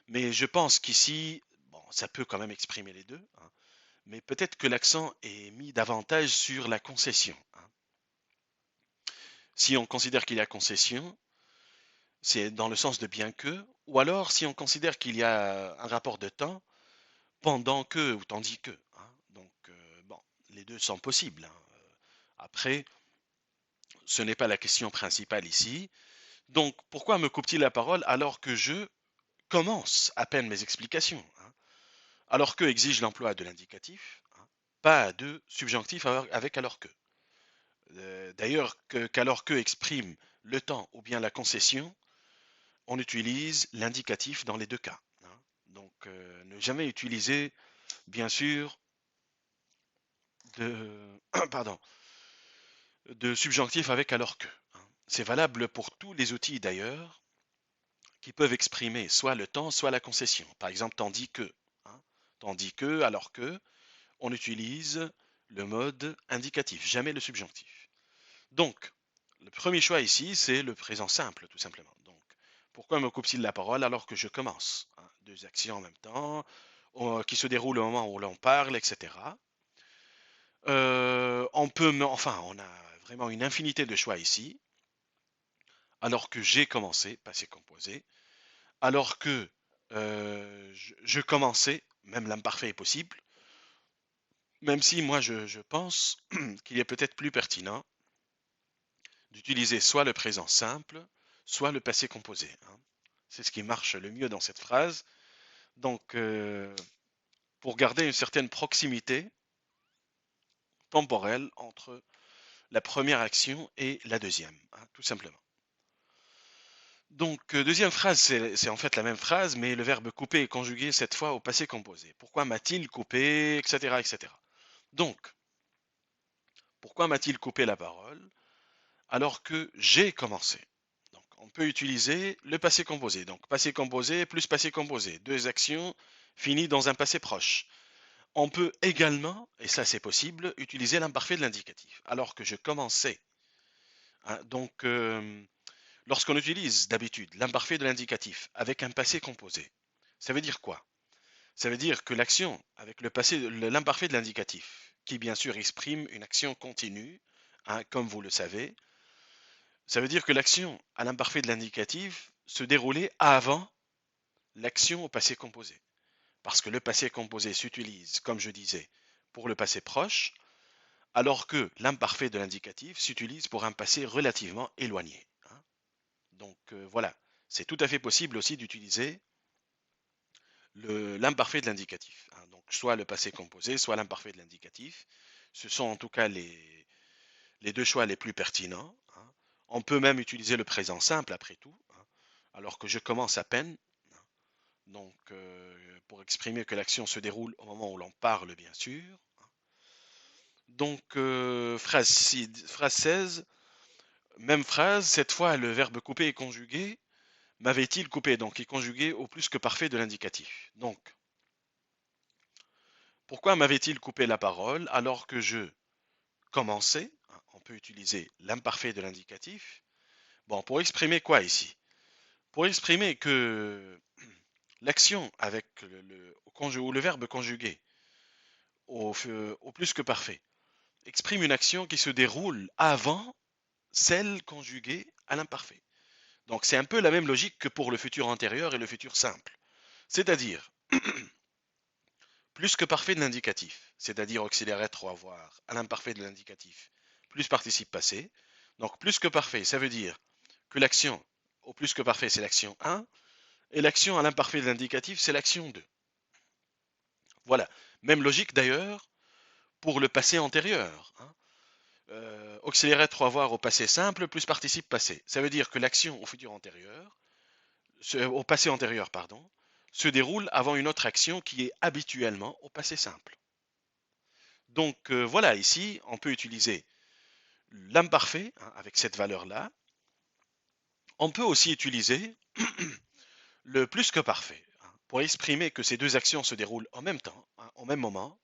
S1: mais je pense qu'ici, bon, ça peut quand même exprimer les deux, hein, mais peut-être que l'accent est mis davantage sur la concession, hein. Si on considère qu'il y a concession, c'est dans le sens de bien que, ou alors si on considère qu'il y a un rapport de temps, pendant que ou tandis que, hein. Donc, bon, les deux sont possibles, hein. Après, ce n'est pas la question principale ici. Donc, pourquoi me coupe-t-il la parole alors que je commence à peine mes explications, hein? Alors que exige l'emploi de l'indicatif, hein, pas de subjonctif avec alors que. D'ailleurs, qu'alors que exprime le temps ou bien la concession, on utilise l'indicatif dans les deux cas, hein. Donc, ne jamais utiliser, bien sûr, de, pardon, de subjonctif avec alors que, hein. C'est valable pour tous les outils d'ailleurs qui peuvent exprimer soit le temps, soit la concession. Par exemple, tandis que, hein. Tandis que, alors que, on utilise le mode indicatif, jamais le subjonctif. Donc, le premier choix ici, c'est le présent simple, tout simplement. Donc, pourquoi me coupe-t-il la parole alors que je commence, hein? Deux actions en même temps, qui se déroulent au moment où l'on parle, etc. Enfin, on a vraiment une infinité de choix ici. Alors que j'ai commencé, passé composé. Alors que je commençais, même l'imparfait est possible. Même si moi je pense qu'il est peut-être plus pertinent d'utiliser soit le présent simple, soit le passé composé, hein. C'est ce qui marche le mieux dans cette phrase. Donc, pour garder une certaine proximité temporelle entre la première action et la deuxième, hein, tout simplement. Donc, deuxième phrase, c'est en fait la même phrase, mais le verbe couper est conjugué cette fois au passé composé. Pourquoi m'a-t-il coupé, etc., etc. Donc, pourquoi m'a-t-il coupé la parole alors que j'ai commencé? Donc, on peut utiliser le passé composé. Donc, passé composé plus passé composé. Deux actions finies dans un passé proche. On peut également, et ça c'est possible, utiliser l'imparfait de l'indicatif. Alors que je commençais, hein. Donc, lorsqu'on utilise d'habitude l'imparfait de l'indicatif avec un passé composé, ça veut dire quoi? Ça veut dire que l'action avec le passé, l'imparfait de l'indicatif, qui bien sûr exprime une action continue, hein, comme vous le savez, ça veut dire que l'action à l'imparfait de l'indicatif se déroulait avant l'action au passé composé. Parce que le passé composé s'utilise, comme je disais, pour le passé proche, alors que l'imparfait de l'indicatif s'utilise pour un passé relativement éloigné, hein. Donc voilà, c'est tout à fait possible aussi d'utiliser l'imparfait de l'indicatif, hein. Donc soit le passé composé, soit l'imparfait de l'indicatif. Ce sont en tout cas les deux choix les plus pertinents, hein. On peut même utiliser le présent simple après tout, hein, alors que je commence à peine, hein. Donc pour exprimer que l'action se déroule au moment où l'on parle, bien sûr, hein. Donc phrase 16, même phrase, cette fois le verbe couper est conjugué. M'avait-il coupé? Donc il est conjugué au plus que parfait de l'indicatif. Donc, pourquoi m'avait-il coupé la parole alors que je commençais? On peut utiliser l'imparfait de l'indicatif. Bon, pour exprimer quoi ici? Pour exprimer que l'action avec ou le verbe conjugué au plus que parfait exprime une action qui se déroule avant celle conjuguée à l'imparfait. Donc c'est un peu la même logique que pour le futur antérieur et le futur simple. C'est-à-dire, plus que parfait de l'indicatif, c'est-à-dire auxiliaire être ou avoir, à l'imparfait de l'indicatif, plus participe passé. Donc plus que parfait, ça veut dire que l'action au plus que parfait, c'est l'action 1, et l'action à l'imparfait de l'indicatif, c'est l'action 2. Voilà. Même logique d'ailleurs pour le passé antérieur, hein. Auxiliaire être ou avoir au passé simple, plus participe passé. Ça veut dire que l'action au futur antérieur, au passé antérieur, pardon, se déroule avant une autre action qui est habituellement au passé simple. Donc voilà, ici, on peut utiliser l'imparfait, hein, avec cette valeur-là. On peut aussi utiliser le plus que parfait, hein, pour exprimer que ces deux actions se déroulent en même temps, hein, au même moment.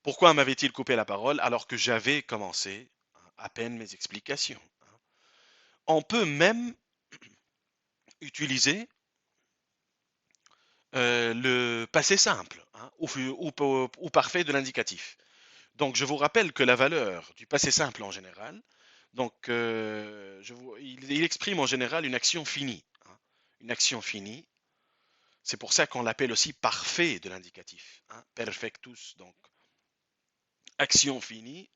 S1: Pourquoi m'avait-il coupé la parole alors que j'avais commencé, hein, à peine mes explications, hein. On peut même utiliser le passé simple, hein, ou parfait de l'indicatif. Donc je vous rappelle que la valeur du passé simple en général, donc il exprime en général une action finie, hein, une action finie. C'est pour ça qu'on l'appelle aussi parfait de l'indicatif, hein, perfectus, donc action finie,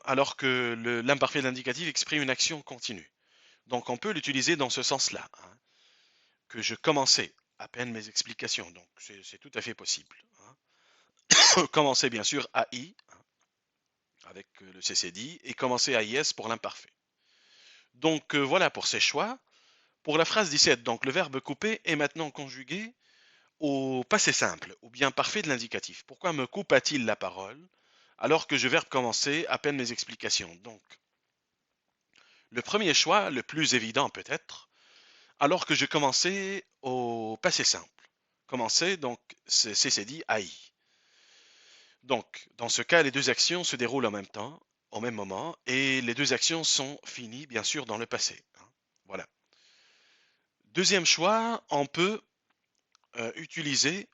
S1: alors que l'imparfait de l'indicatif exprime une action continue. Donc on peut l'utiliser dans ce sens-là, hein, que je commençais à peine mes explications, donc c'est tout à fait possible, hein. Commencer bien sûr à I, hein, avec le CCD, et commencer à IS pour l'imparfait. Donc voilà pour ces choix. Pour la phrase 17, donc le verbe couper est maintenant conjugué au passé simple, ou bien parfait de l'indicatif. Pourquoi me coupa-t-il la parole alors que je verbe commencer à peine mes explications. Donc, le premier choix, le plus évident peut-être, alors que je commençais au passé simple. Commencer, donc, c'est dit AI. Donc, dans ce cas, les deux actions se déroulent en même temps, au même moment, et les deux actions sont finies, bien sûr, dans le passé. Voilà. Deuxième choix, on peut utiliser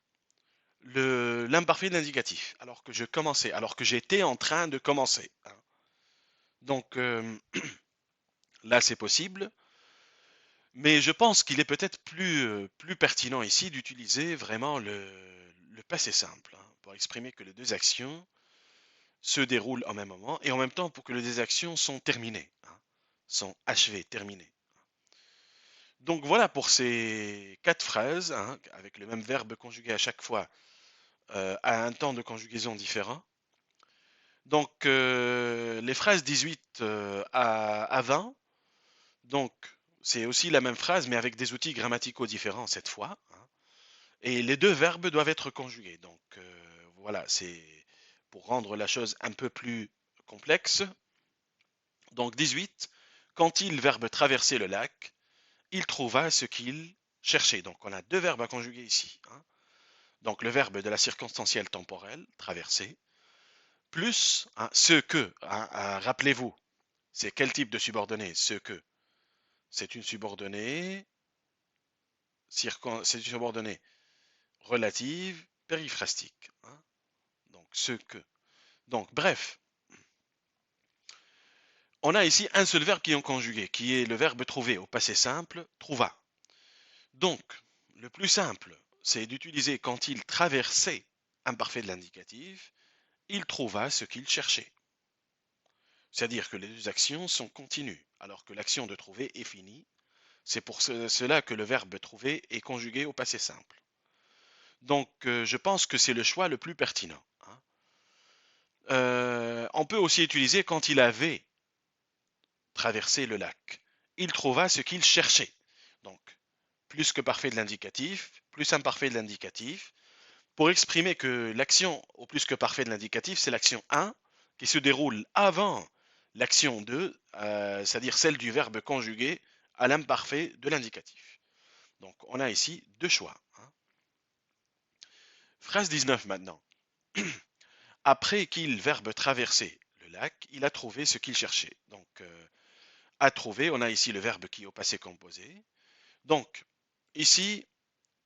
S1: l'imparfait de l'indicatif, alors que je commençais, alors que j'étais en train de commencer. Donc, là, c'est possible, mais je pense qu'il est peut-être plus pertinent ici d'utiliser vraiment le passé simple, pour exprimer que les deux actions se déroulent en même moment et en même temps pour que les deux actions sont terminées, sont achevées, terminées. Donc voilà pour ces quatre phrases, avec le même verbe conjugué à chaque fois à un temps de conjugaison différent. Donc les phrases 18 à 20, donc c'est aussi la même phrase mais avec des outils grammaticaux différents cette fois. Et les deux verbes doivent être conjugués. Donc voilà, c'est pour rendre la chose un peu plus complexe. Donc 18, quand il, verbe traverser le lac, il trouva ce qu'il cherchait. Donc on a deux verbes à conjuguer ici. Donc le verbe de la circonstancielle temporelle, traverser, plus ce que. Rappelez-vous, c'est quel type de subordonnée? Ce que. C'est une subordonnée, c'est une subordonnée relative, périphrastique. Donc ce que. Donc bref, on a ici un seul verbe qui est conjugué, qui est le verbe trouver au passé simple, trouva. Donc, le plus simple, c'est d'utiliser quand il traversait imparfait de l'indicatif, il trouva ce qu'il cherchait. C'est-à-dire que les deux actions sont continues, alors que l'action de trouver est finie. C'est pour cela que le verbe trouver est conjugué au passé simple. Donc, je pense que c'est le choix le plus pertinent. On peut aussi utiliser quand il avait traversé le lac. Il trouva ce qu'il cherchait. Donc, plus que parfait de l'indicatif, plus imparfait de l'indicatif, pour exprimer que l'action au plus que parfait de l'indicatif, c'est l'action 1 qui se déroule avant l'action 2, c'est-à-dire celle du verbe conjugué à l'imparfait de l'indicatif. Donc on a ici deux choix. Phrase 19 maintenant. Après qu'il, verbe traverser le lac, il a trouvé ce qu'il cherchait. Donc a trouvé, on a ici le verbe qui est au passé composé. Donc ici,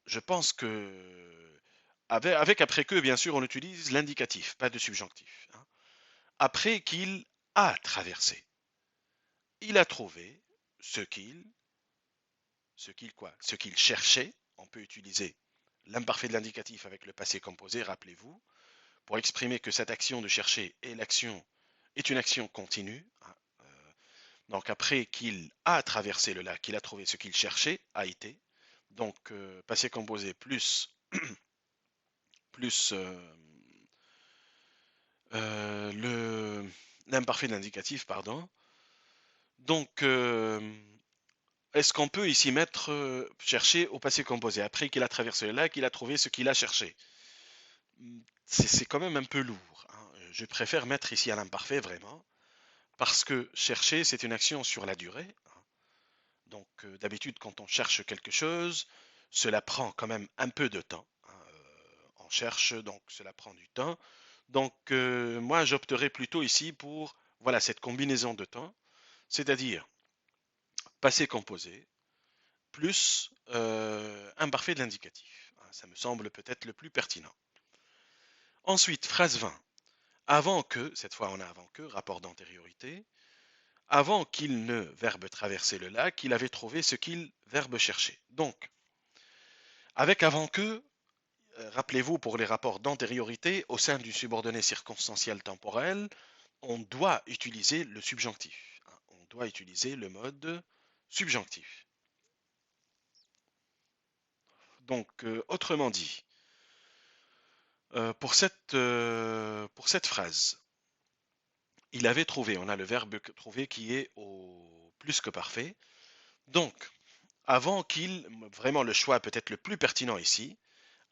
S1: je pense que avec après que, bien sûr, on utilise l'indicatif, pas de subjonctif. Après qu'il a traversé, il a trouvé ce qu'il, ce qu'il cherchait. On peut utiliser l'imparfait de l'indicatif avec le passé composé, rappelez-vous, pour exprimer que cette action de chercher est une action continue. Donc après qu'il a traversé le lac, il a trouvé ce qu'il cherchait, a été. Donc passé composé plus l'imparfait de l'indicatif, pardon. Donc, est-ce qu'on peut ici mettre chercher au passé composé? Après qu'il a traversé le lac, il a trouvé ce qu'il a cherché. C'est quand même un peu lourd. Je préfère mettre ici à l'imparfait vraiment, parce que chercher, c'est une action sur la durée. Donc, d'habitude, quand on cherche quelque chose, cela prend quand même un peu de temps. On cherche, donc cela prend du temps. Donc, moi, j'opterais plutôt ici pour voilà, cette combinaison de temps, c'est-à-dire passé composé plus imparfait de l'indicatif. Ça me semble peut-être le plus pertinent. Ensuite, phrase 20. Avant que, cette fois on a avant que, rapport d'antériorité, avant qu'il ne, verbe traverser le lac, il avait trouvé ce qu'il, verbe chercher. Donc, avec avant que, rappelez-vous pour les rapports d'antériorité, au sein d'une subordonnée circonstancielle temporelle, on doit utiliser le subjonctif. On doit utiliser le mode subjonctif. Donc, autrement dit, pour cette phrase, il avait trouvé, on a le verbe trouver qui est au plus que parfait. Donc, avant qu'il, vraiment le choix peut-être le plus pertinent ici,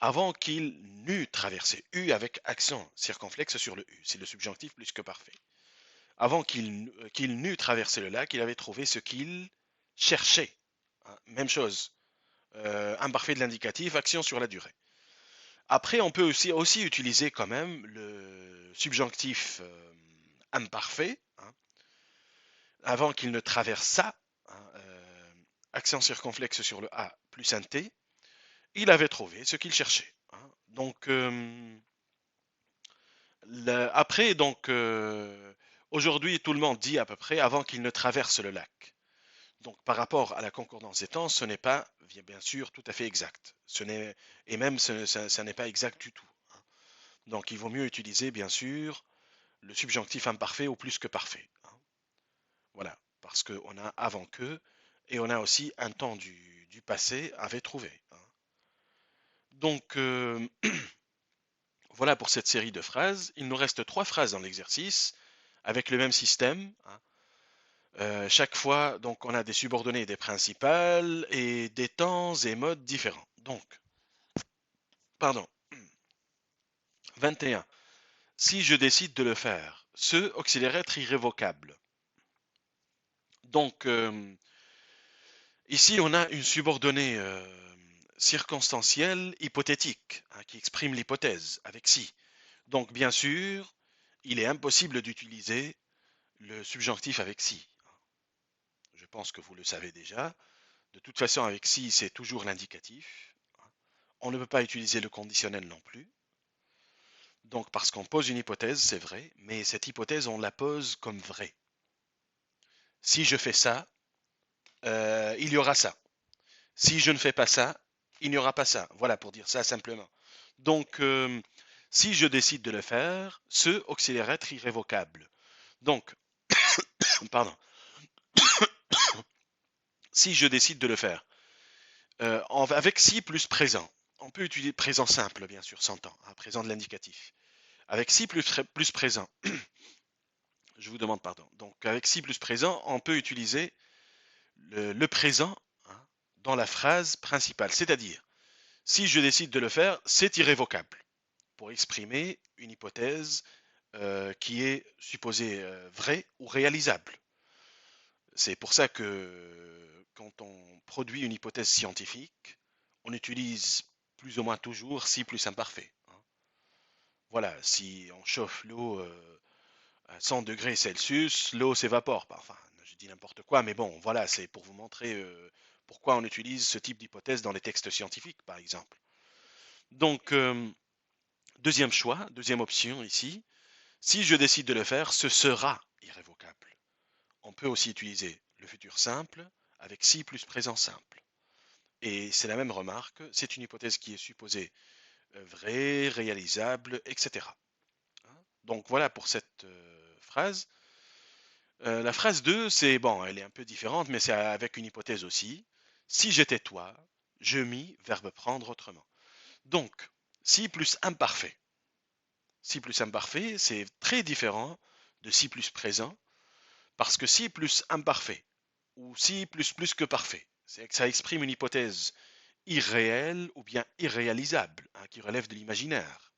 S1: avant qu'il n'eût traversé. U avec accent circonflexe sur le U. C'est le subjonctif plus que parfait. Avant qu'il n'eût traversé le lac, il avait trouvé ce qu'il cherchait. Hein, même chose. Imparfait de l'indicatif, action sur la durée. Après, on peut aussi utiliser quand même le subjonctif imparfait, hein, avant qu'il ne traverse ça, hein, accent circonflexe sur le A plus un T, il avait trouvé ce qu'il cherchait. Hein. Donc, après, donc, aujourd'hui, tout le monde dit à peu près avant qu'il ne traverse le lac. Donc, par rapport à la concordance des temps, ce n'est pas, bien sûr, tout à fait exact. Et même, ça n'est pas exact du tout. Hein. Donc, il vaut mieux utiliser, bien sûr, le subjonctif imparfait ou plus que parfait. Hein. Voilà, parce qu'on a avant que, et on a aussi un temps du passé avait trouvé. Hein. Donc, voilà pour cette série de phrases. Il nous reste 3 phrases dans l'exercice avec le même système. Hein. Chaque fois, donc, on a des subordonnées et des principales et des temps et modes différents. Donc, pardon, 21. Si je décide de le faire, ce auxiliaire être irrévocable. Donc, ici, on a une subordonnée circonstancielle hypothétique hein, qui exprime l'hypothèse avec si. Donc, bien sûr, il est impossible d'utiliser le subjonctif avec si. Je pense que vous le savez déjà. De toute façon, avec si, c'est toujours l'indicatif. On ne peut pas utiliser le conditionnel non plus. Donc, parce qu'on pose une hypothèse, c'est vrai, mais cette hypothèse, on la pose comme vraie. Si je fais ça, il y aura ça. Si je ne fais pas ça, il n'y aura pas ça. Voilà, pour dire ça simplement. Donc, si je décide de le faire, ce auxiliaire être irrévocable. Donc, pardon, si je décide de le faire, avec si plus présent, on peut utiliser présent simple, bien sûr, sans temps, hein, présent de l'indicatif. Avec si plus présent, je vous demande pardon. Donc, avec si plus présent, on peut utiliser le présent hein, dans la phrase principale. C'est-à-dire, si je décide de le faire, c'est irrévocable pour exprimer une hypothèse qui est supposée vraie ou réalisable. C'est pour ça que quand on produit une hypothèse scientifique, on utilise plus ou moins toujours si plus imparfait. Hein. Voilà, si on chauffe l'eau à 100 degrés Celsius, l'eau s'évapore. Enfin, je dis n'importe quoi, mais bon, voilà, c'est pour vous montrer pourquoi on utilise ce type d'hypothèse dans les textes scientifiques, par exemple. Donc, deuxième choix, deuxième option ici, si je décide de le faire, ce sera irrévocable. On peut aussi utiliser le futur simple avec si plus présent simple. Et c'est la même remarque, c'est une hypothèse qui est supposée vraie, réalisable, etc. Donc voilà pour cette phrase. La phrase 2, c'est bon, elle est un peu différente, mais c'est avec une hypothèse aussi. Si j'étais toi, je mis, verbe prendre autrement. Donc, si plus imparfait. Si plus imparfait, c'est très différent de si plus présent, parce que si plus imparfait, ou si plus que parfait, c'est que ça exprime une hypothèse irréelle ou bien irréalisable, hein, qui relève de l'imaginaire.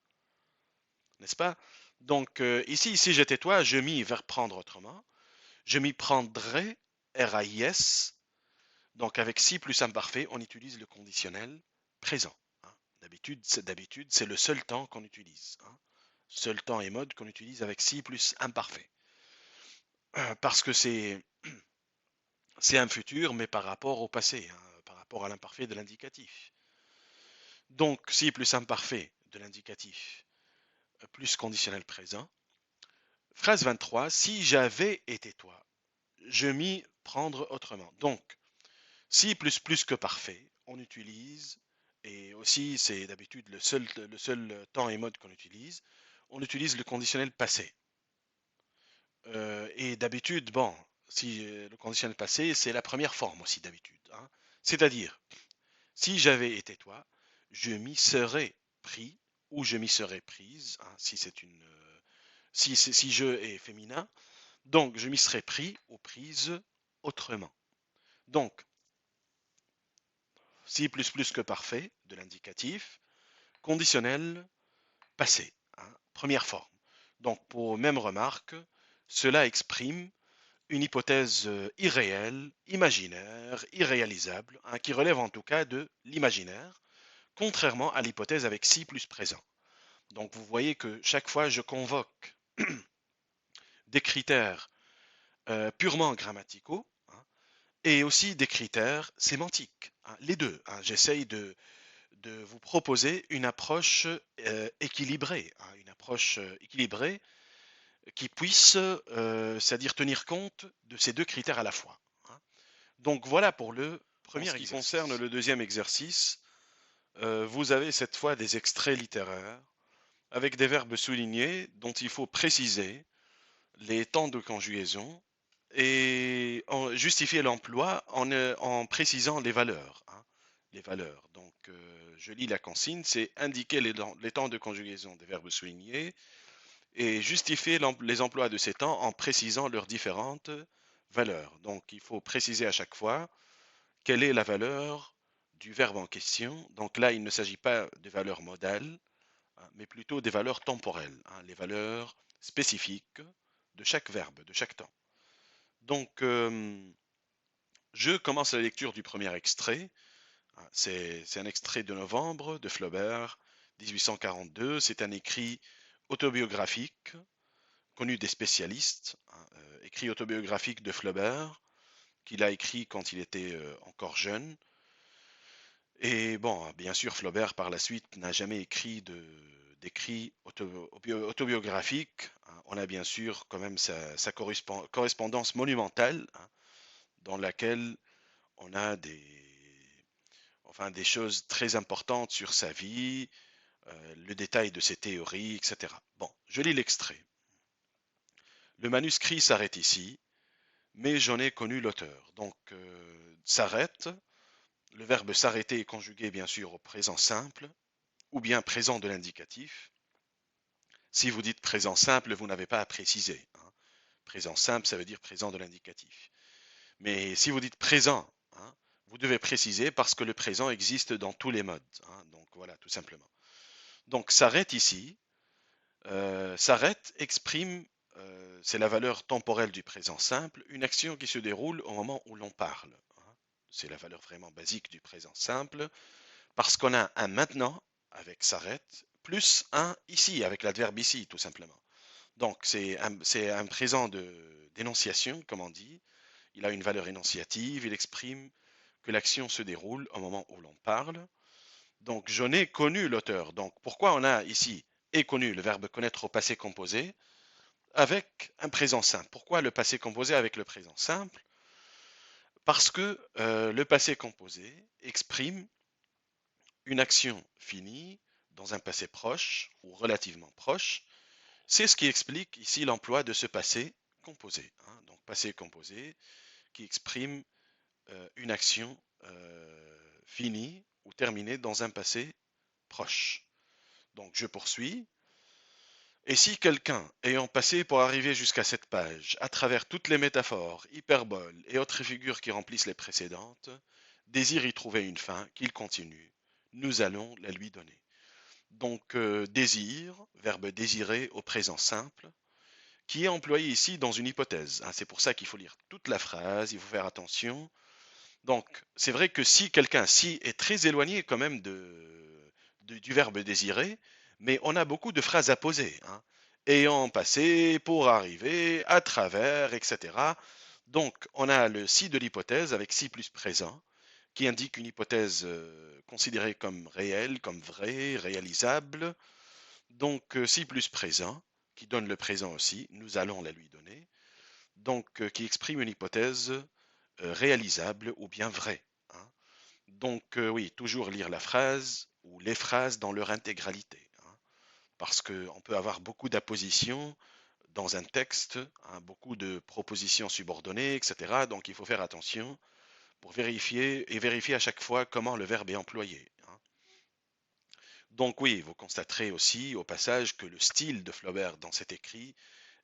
S1: N'est-ce pas? Donc, ici, si j'étais toi, je mis, verbe prendre autrement. Je m'y prendrais, RAIS. Donc avec si plus imparfait, on utilise le conditionnel présent. Hein. D'habitude, c'est le seul temps qu'on utilise. Hein. Seul temps et mode qu'on utilise avec si plus imparfait. Parce que c'est un futur, mais par rapport au passé, hein, par rapport à l'imparfait de l'indicatif. Donc si plus imparfait de l'indicatif plus conditionnel présent. Phrase 23, si j'avais été toi, je m'y prendre autrement. Donc, si plus que parfait, on utilise, et aussi c'est d'habitude le seul temps et mode qu'on utilise, on utilise le conditionnel passé. Et d'habitude, bon, si le conditionnel passé, c'est la première forme aussi d'habitude. Hein. C'est-à-dire, si j'avais été toi, je m'y serais pris ou je m'y serais prise, hein, si c'est une, si je est féminin, donc je m'y serais pris ou prise autrement. Donc, si plus que parfait de l'indicatif, conditionnel passé, hein, première forme. Donc, pour même remarque, cela exprime une hypothèse irréelle, imaginaire, irréalisable, hein, qui relève en tout cas de l'imaginaire, contrairement à l'hypothèse avec si plus présent. Donc, vous voyez que chaque fois, je convoque des critères purement grammaticaux, hein, et aussi des critères sémantiques, hein, les deux. Hein. J'essaye de vous proposer une approche équilibrée, hein, une approche équilibrée qui puisse, c'est-à-dire tenir compte de ces deux critères à la fois. Hein. Donc voilà pour le premier exercice. En ce qui concerne le deuxième exercice, vous avez cette fois des extraits littéraires avec des verbes soulignés dont il faut préciser les temps de conjugaison et justifier l'emploi en précisant les valeurs. Hein, les valeurs. Donc, je lis la consigne, c'est indiquer les temps de conjugaison des verbes soulignés et justifier les emplois de ces temps en précisant leurs différentes valeurs. Donc, il faut préciser à chaque fois quelle est la valeur du verbe en question. Donc là, il ne s'agit pas de valeurs modales, hein, mais plutôt des valeurs temporelles, hein, les valeurs spécifiques de chaque verbe, de chaque temps. Donc, je commence la lecture du premier extrait. C'est un extrait de novembre de Flaubert, 1842. C'est un écrit autobiographique, connu des spécialistes, hein, écrit autobiographique de Flaubert, qu'il a écrit quand il était encore jeune. Et bon, bien sûr, Flaubert, par la suite, n'a jamais écrit d'écrit autobiographique. Hein. On a bien sûr quand même sa correspondance monumentale, hein, dans laquelle on a des choses très importantes sur sa vie, le détail de ses théories, etc. Bon, je lis l'extrait. Le manuscrit s'arrête ici, mais j'en ai connu l'auteur. Donc, s'arrête. Le verbe s'arrêter est conjugué bien sûr au présent simple, ou bien présent de l'indicatif. Si vous dites présent simple, vous n'avez pas à préciser. Hein. Présent simple, ça veut dire présent de l'indicatif. Mais si vous dites présent, hein, vous devez préciser parce que le présent existe dans tous les modes. Hein. Donc voilà, tout simplement. Donc s'arrête ici. S'arrête exprime, c'est la valeur temporelle du présent simple, une action qui se déroule au moment où l'on parle. Hein. C'est la valeur vraiment basique du présent simple. Parce qu'on a un maintenant avec s'arrête, plus un ici avec l'adverbe ici, tout simplement. Donc, c'est un présent d'énonciation, comme on dit. Il a une valeur énonciative, il exprime que l'action se déroule au moment où l'on parle. Donc, je n'ai connu l'auteur. Donc, pourquoi on a ici est connu, le verbe connaître au passé composé, avec un présent simple? Pourquoi le passé composé avec le présent simple? Parce que le passé composé exprime une action finie dans un passé proche ou relativement proche, c'est ce qui explique ici l'emploi de ce passé composé. Hein. Donc passé composé qui exprime une action finie ou terminée dans un passé proche. Donc je poursuis. Et si quelqu'un, ayant passé pour arriver jusqu'à cette page, à travers toutes les métaphores, hyperboles et autres figures qui remplissent les précédentes, désire y trouver une fin, qu'il continue, nous allons la lui donner. Donc, désir, verbe désirer au présent simple, qui est employé ici dans une hypothèse. Hein. C'est pour ça qu'il faut lire toute la phrase, il faut faire attention. Donc, c'est vrai que si quelqu'un, si est très éloigné quand même du verbe désirer, mais on a beaucoup de phrases à poser. Hein. Ayant passé, pour arriver, à travers, etc. Donc, on a le si de l'hypothèse avec si plus présent qui indique une hypothèse considérée comme réelle, comme vraie, réalisable. Donc, si plus présent, qui donne le présent aussi, nous allons la lui donner. Donc, qui exprime une hypothèse réalisable ou bien vraie. Hein. Donc, oui, toujours lire la phrase ou les phrases dans leur intégralité. Hein, parce qu'on peut avoir beaucoup d'appositions dans un texte, hein, beaucoup de propositions subordonnées, etc. Donc, il faut faire attention pour vérifier à chaque fois comment le verbe est employé. Hein. Donc oui, vous constaterez aussi au passage que le style de Flaubert dans cet écrit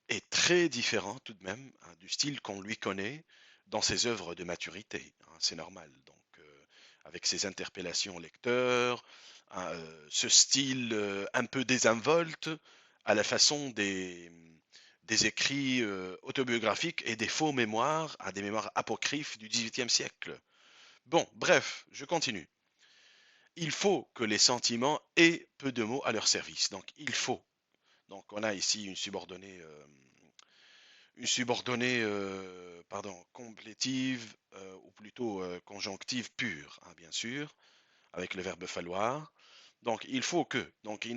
S1: est très différent tout de même, hein, du style qu'on lui connaît dans ses œuvres de maturité. Hein, c'est normal. Donc avec ses interpellations au lecteur, ce style un peu désinvolte à la façon des écrits autobiographiques et des faux mémoires, à des mémoires apocryphes du XVIIIe siècle. Bon, bref, je continue. Il faut que les sentiments aient peu de mots à leur service. Donc, il faut. Donc, on a ici une subordonnée pardon, complétive, ou plutôt conjonctive pure, hein, bien sûr, avec le verbe falloir. Donc, il faut que. Donc,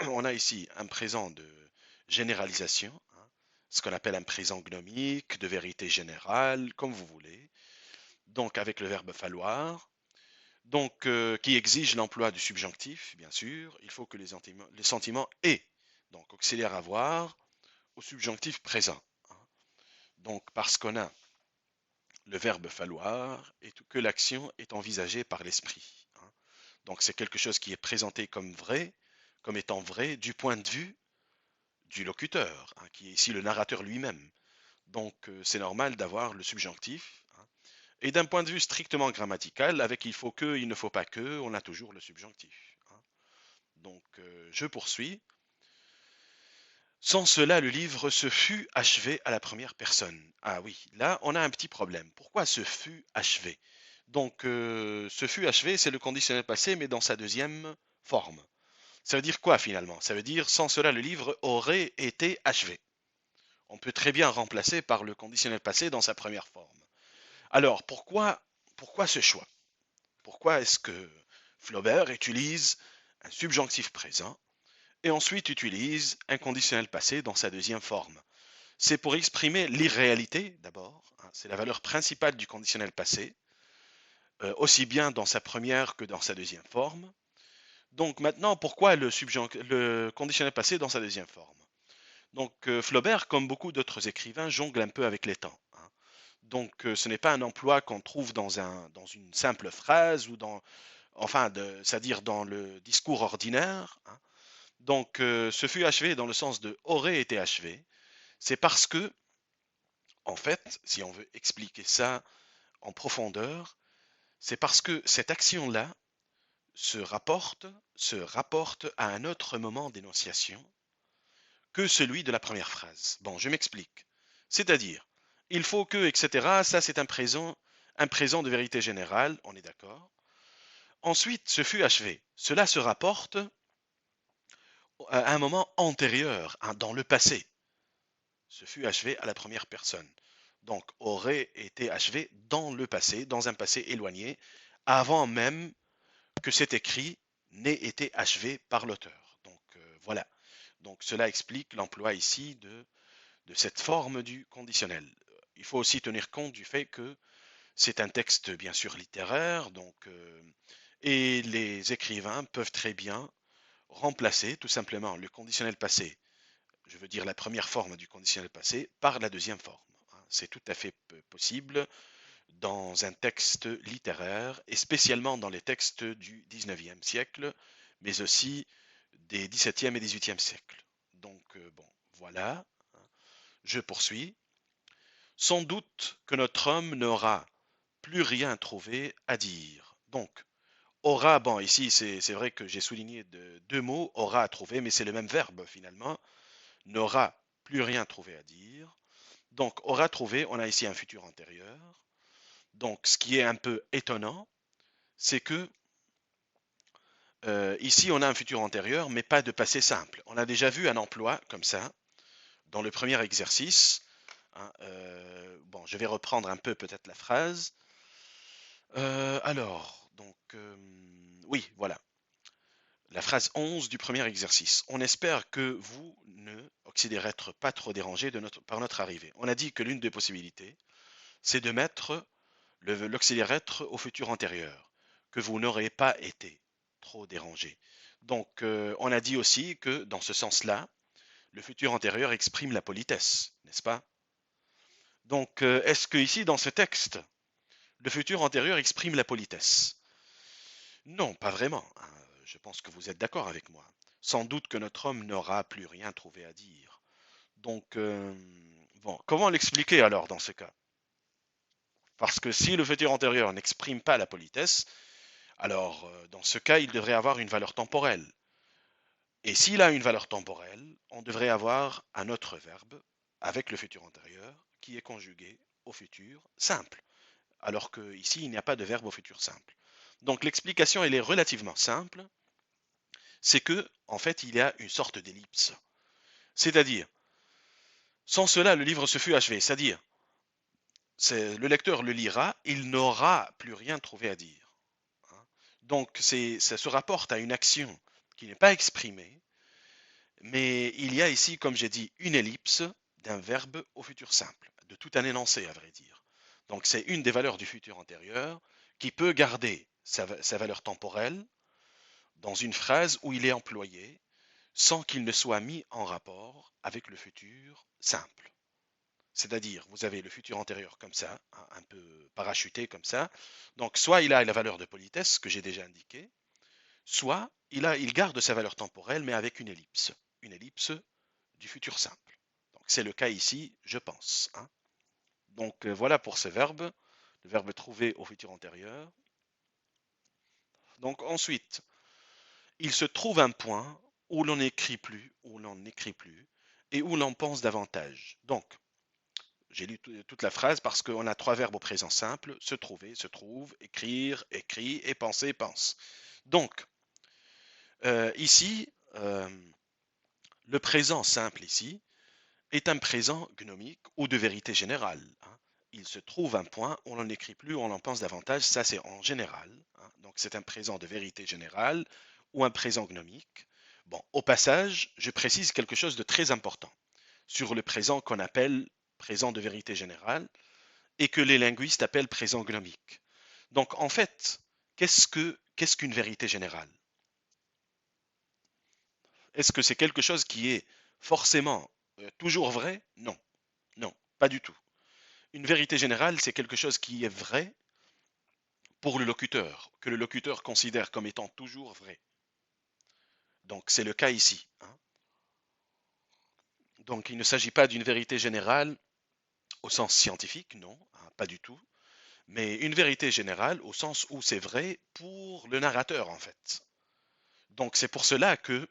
S1: on a ici un présent de généralisation, hein, ce qu'on appelle un présent gnomique, de vérité générale, comme vous voulez. Donc, avec le verbe falloir. Donc, qui exige l'emploi du subjonctif, bien sûr. Il faut que les sentiments aient, donc auxiliaire avoir, au subjonctif présent, hein. Donc, parce qu'on a le verbe falloir et que l'action est envisagée par l'esprit, hein. Donc, c'est quelque chose qui est présenté comme vrai, comme étant vrai du point de vue du locuteur, hein, qui est ici le narrateur lui-même. Donc, c'est normal d'avoir le subjonctif, hein. Et d'un point de vue strictement grammatical, avec il faut que, il ne faut pas que, on a toujours le subjonctif, hein. Donc, je poursuis. Sans cela, le livre se fut achevé à la première personne. Ah oui, là, on a un petit problème. Pourquoi se fut achevé? Donc, ce fut achevé, c'est le conditionnel passé, mais dans sa deuxième forme. Ça veut dire quoi finalement? Ça veut dire sans cela, le livre aurait été achevé. On peut très bien remplacer par le conditionnel passé dans sa première forme. Alors, pourquoi ce choix? Pourquoi est-ce que Flaubert utilise un subjonctif présent et ensuite utilise un conditionnel passé dans sa deuxième forme? C'est pour exprimer l'irréalité d'abord, hein, c'est la valeur principale du conditionnel passé, aussi bien dans sa première que dans sa deuxième forme. Donc maintenant, pourquoi le conditionnel passé dans sa deuxième forme? Donc Flaubert, comme beaucoup d'autres écrivains, jongle un peu avec les temps, hein. Donc ce n'est pas un emploi qu'on trouve dans une simple phrase ou c'est-à-dire dans le discours ordinaire, hein. Donc ce fut achevé dans le sens de aurait été achevé. C'est parce que, en fait, si on veut expliquer ça en profondeur, c'est parce que cette action-là se rapporte à un autre moment d'énonciation que celui de la première phrase. Bon, je m'explique. C'est-à-dire, il faut que, etc., ça c'est un présent de vérité générale, on est d'accord. Ensuite, ce fut achevé. Cela se rapporte à un moment antérieur, hein, dans le passé. Ce fut achevé à la première personne. Donc, aurait été achevé dans le passé, dans un passé éloigné, avant même que cet écrit n'ait été achevé par l'auteur. Donc, voilà. Donc, cela explique l'emploi ici de cette forme du conditionnel. Il faut aussi tenir compte du fait que c'est un texte bien sûr littéraire, donc, et les écrivains peuvent très bien remplacer tout simplement le conditionnel passé, je veux dire la première forme du conditionnel passé, par la deuxième forme, hein. C'est tout à fait possible dans un texte littéraire, et spécialement dans les textes du 19e siècle, mais aussi des 17e et 18e siècles. Donc, bon, voilà, hein. Je poursuis. Sans doute que notre homme n'aura plus rien trouvé à dire. Donc, aura, bon, ici, c'est vrai que j'ai souligné deux mots, aura à trouver, mais c'est le même verbe finalement. N'aura plus rien trouvé à dire. Donc, aura trouvé, on a ici un futur antérieur. Donc, ce qui est un peu étonnant, c'est que ici, on a un futur antérieur, mais pas de passé simple. On a déjà vu un emploi comme ça dans le premier exercice, hein. Bon, je vais reprendre un peu peut-être la phrase. Oui, voilà. La phrase 11 du premier exercice. On espère que vous ne, auxiliaire être, pas trop dérangé par notre arrivée. On a dit que l'une des possibilités, c'est de mettre l'auxiliaire être au futur antérieur, que vous n'aurez pas été trop dérangé. Donc, on a dit aussi que dans ce sens-là, le futur antérieur exprime la politesse, n'est-ce pas? Donc, est-ce que ici, dans ce texte, le futur antérieur exprime la politesse? Non, pas vraiment, hein. Je pense que vous êtes d'accord avec moi. Sans doute que notre homme n'aura plus rien trouvé à dire. Donc, bon, comment l'expliquer alors dans ce cas? Parce que si le futur antérieur n'exprime pas la politesse, Alors, dans ce cas, il devrait avoir une valeur temporelle. Et s'il a une valeur temporelle, on devrait avoir un autre verbe avec le futur antérieur qui est conjugué au futur simple. Alors que ici, il n'y a pas de verbe au futur simple. Donc l'explication, elle est relativement simple. C'est que, en fait, il y a une sorte d'ellipse. C'est-à-dire, sans cela, le livre se fut achevé. C'est-à-dire, le lecteur le lira, il n'aura plus rien trouvé à dire. Hein. Donc, ça se rapporte à une action qui n'est pas exprimée, mais il y a ici, comme j'ai dit, une ellipse d'un verbe au futur simple, de tout un énoncé, à vrai dire. Donc, c'est une des valeurs du futur antérieur qui peut garder sa valeur temporelle dans une phrase où il est employé sans qu'il ne soit mis en rapport avec le futur simple. C'est-à-dire, vous avez le futur antérieur comme ça, hein, un peu parachuté comme ça. Donc, soit il a la valeur de politesse que j'ai déjà indiquée, soit il garde sa valeur temporelle, mais avec une ellipse du futur simple. Donc, c'est le cas ici, je pense. Hein. Donc, voilà pour ce verbe, le verbe trouvé au futur antérieur. Donc, ensuite, il se trouve un point où l'on n'écrit plus, où l'on n'écrit plus, et où l'on pense davantage. Donc, j'ai lu toute la phrase parce qu'on a trois verbes au présent simple, se trouver, se trouve, écrire, écrit, et penser, pense. Donc, ici, le présent simple ici est un présent gnomique ou de vérité générale. Hein. Il se trouve un point, on n'en écrit plus, on en pense davantage, ça c'est en général. Hein. Donc c'est un présent de vérité générale ou un présent gnomique. Bon, au passage, je précise quelque chose de très important sur le présent qu'on appelle présent de vérité générale et que les linguistes appellent présent gnomique. Donc en fait, qu'est-ce qu'une vérité générale? Est-ce que c'est quelque chose qui est forcément toujours vrai? Non, non, pas du tout. Une vérité générale, c'est quelque chose qui est vrai pour le locuteur, que le locuteur considère comme étant toujours vrai. Donc c'est le cas ici. Hein. Donc il ne s'agit pas d'une vérité générale au sens scientifique, non, hein, pas du tout. Mais une vérité générale au sens où c'est vrai pour le narrateur en fait. Donc c'est pour cela que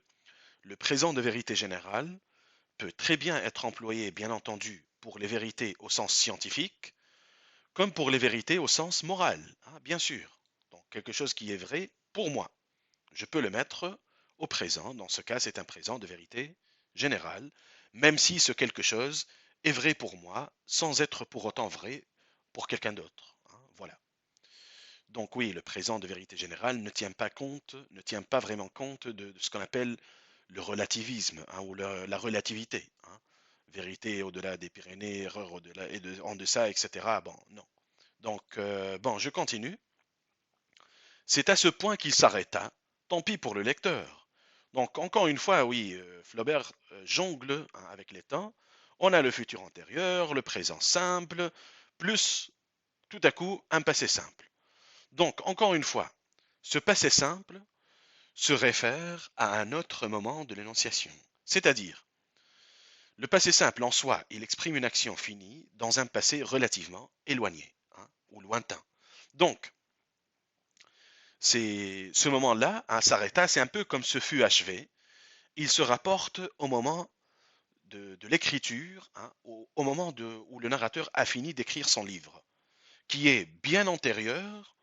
S1: le présent de vérité générale peut très bien être employé, bien entendu, pour les vérités au sens scientifique, comme pour les vérités au sens moral, hein, bien sûr. Donc quelque chose qui est vrai pour moi. Je peux le mettre au présent. Dans ce cas, c'est un présent de vérité générale, même si ce quelque chose est vrai pour moi, sans être pour autant vrai pour quelqu'un d'autre. Hein, voilà. Donc oui, le présent de vérité générale ne tient pas compte, ne tient pas vraiment compte de ce qu'on appelle le relativisme hein, ou la relativité. Hein. Vérité au-delà des Pyrénées, erreur au-delà et en deçà, etc. Bon, non. Donc, bon, je continue. C'est à ce point qu'il s'arrêta. Tant pis pour le lecteur. Donc, encore une fois, oui, Flaubert jongle hein, avec les temps. On a le futur antérieur, le présent simple, plus tout à coup un passé simple. Donc, encore une fois, ce passé simple se réfère à un autre moment de l'énonciation. C'est-à-dire, le passé simple en soi, il exprime une action finie dans un passé relativement éloigné hein, ou lointain. Donc, ce moment-là, hein, s'arrêta, c'est un peu comme ce fut achevé. Il se rapporte au moment de l'écriture, hein, au moment où le narrateur a fini d'écrire son livre, qui est bien antérieur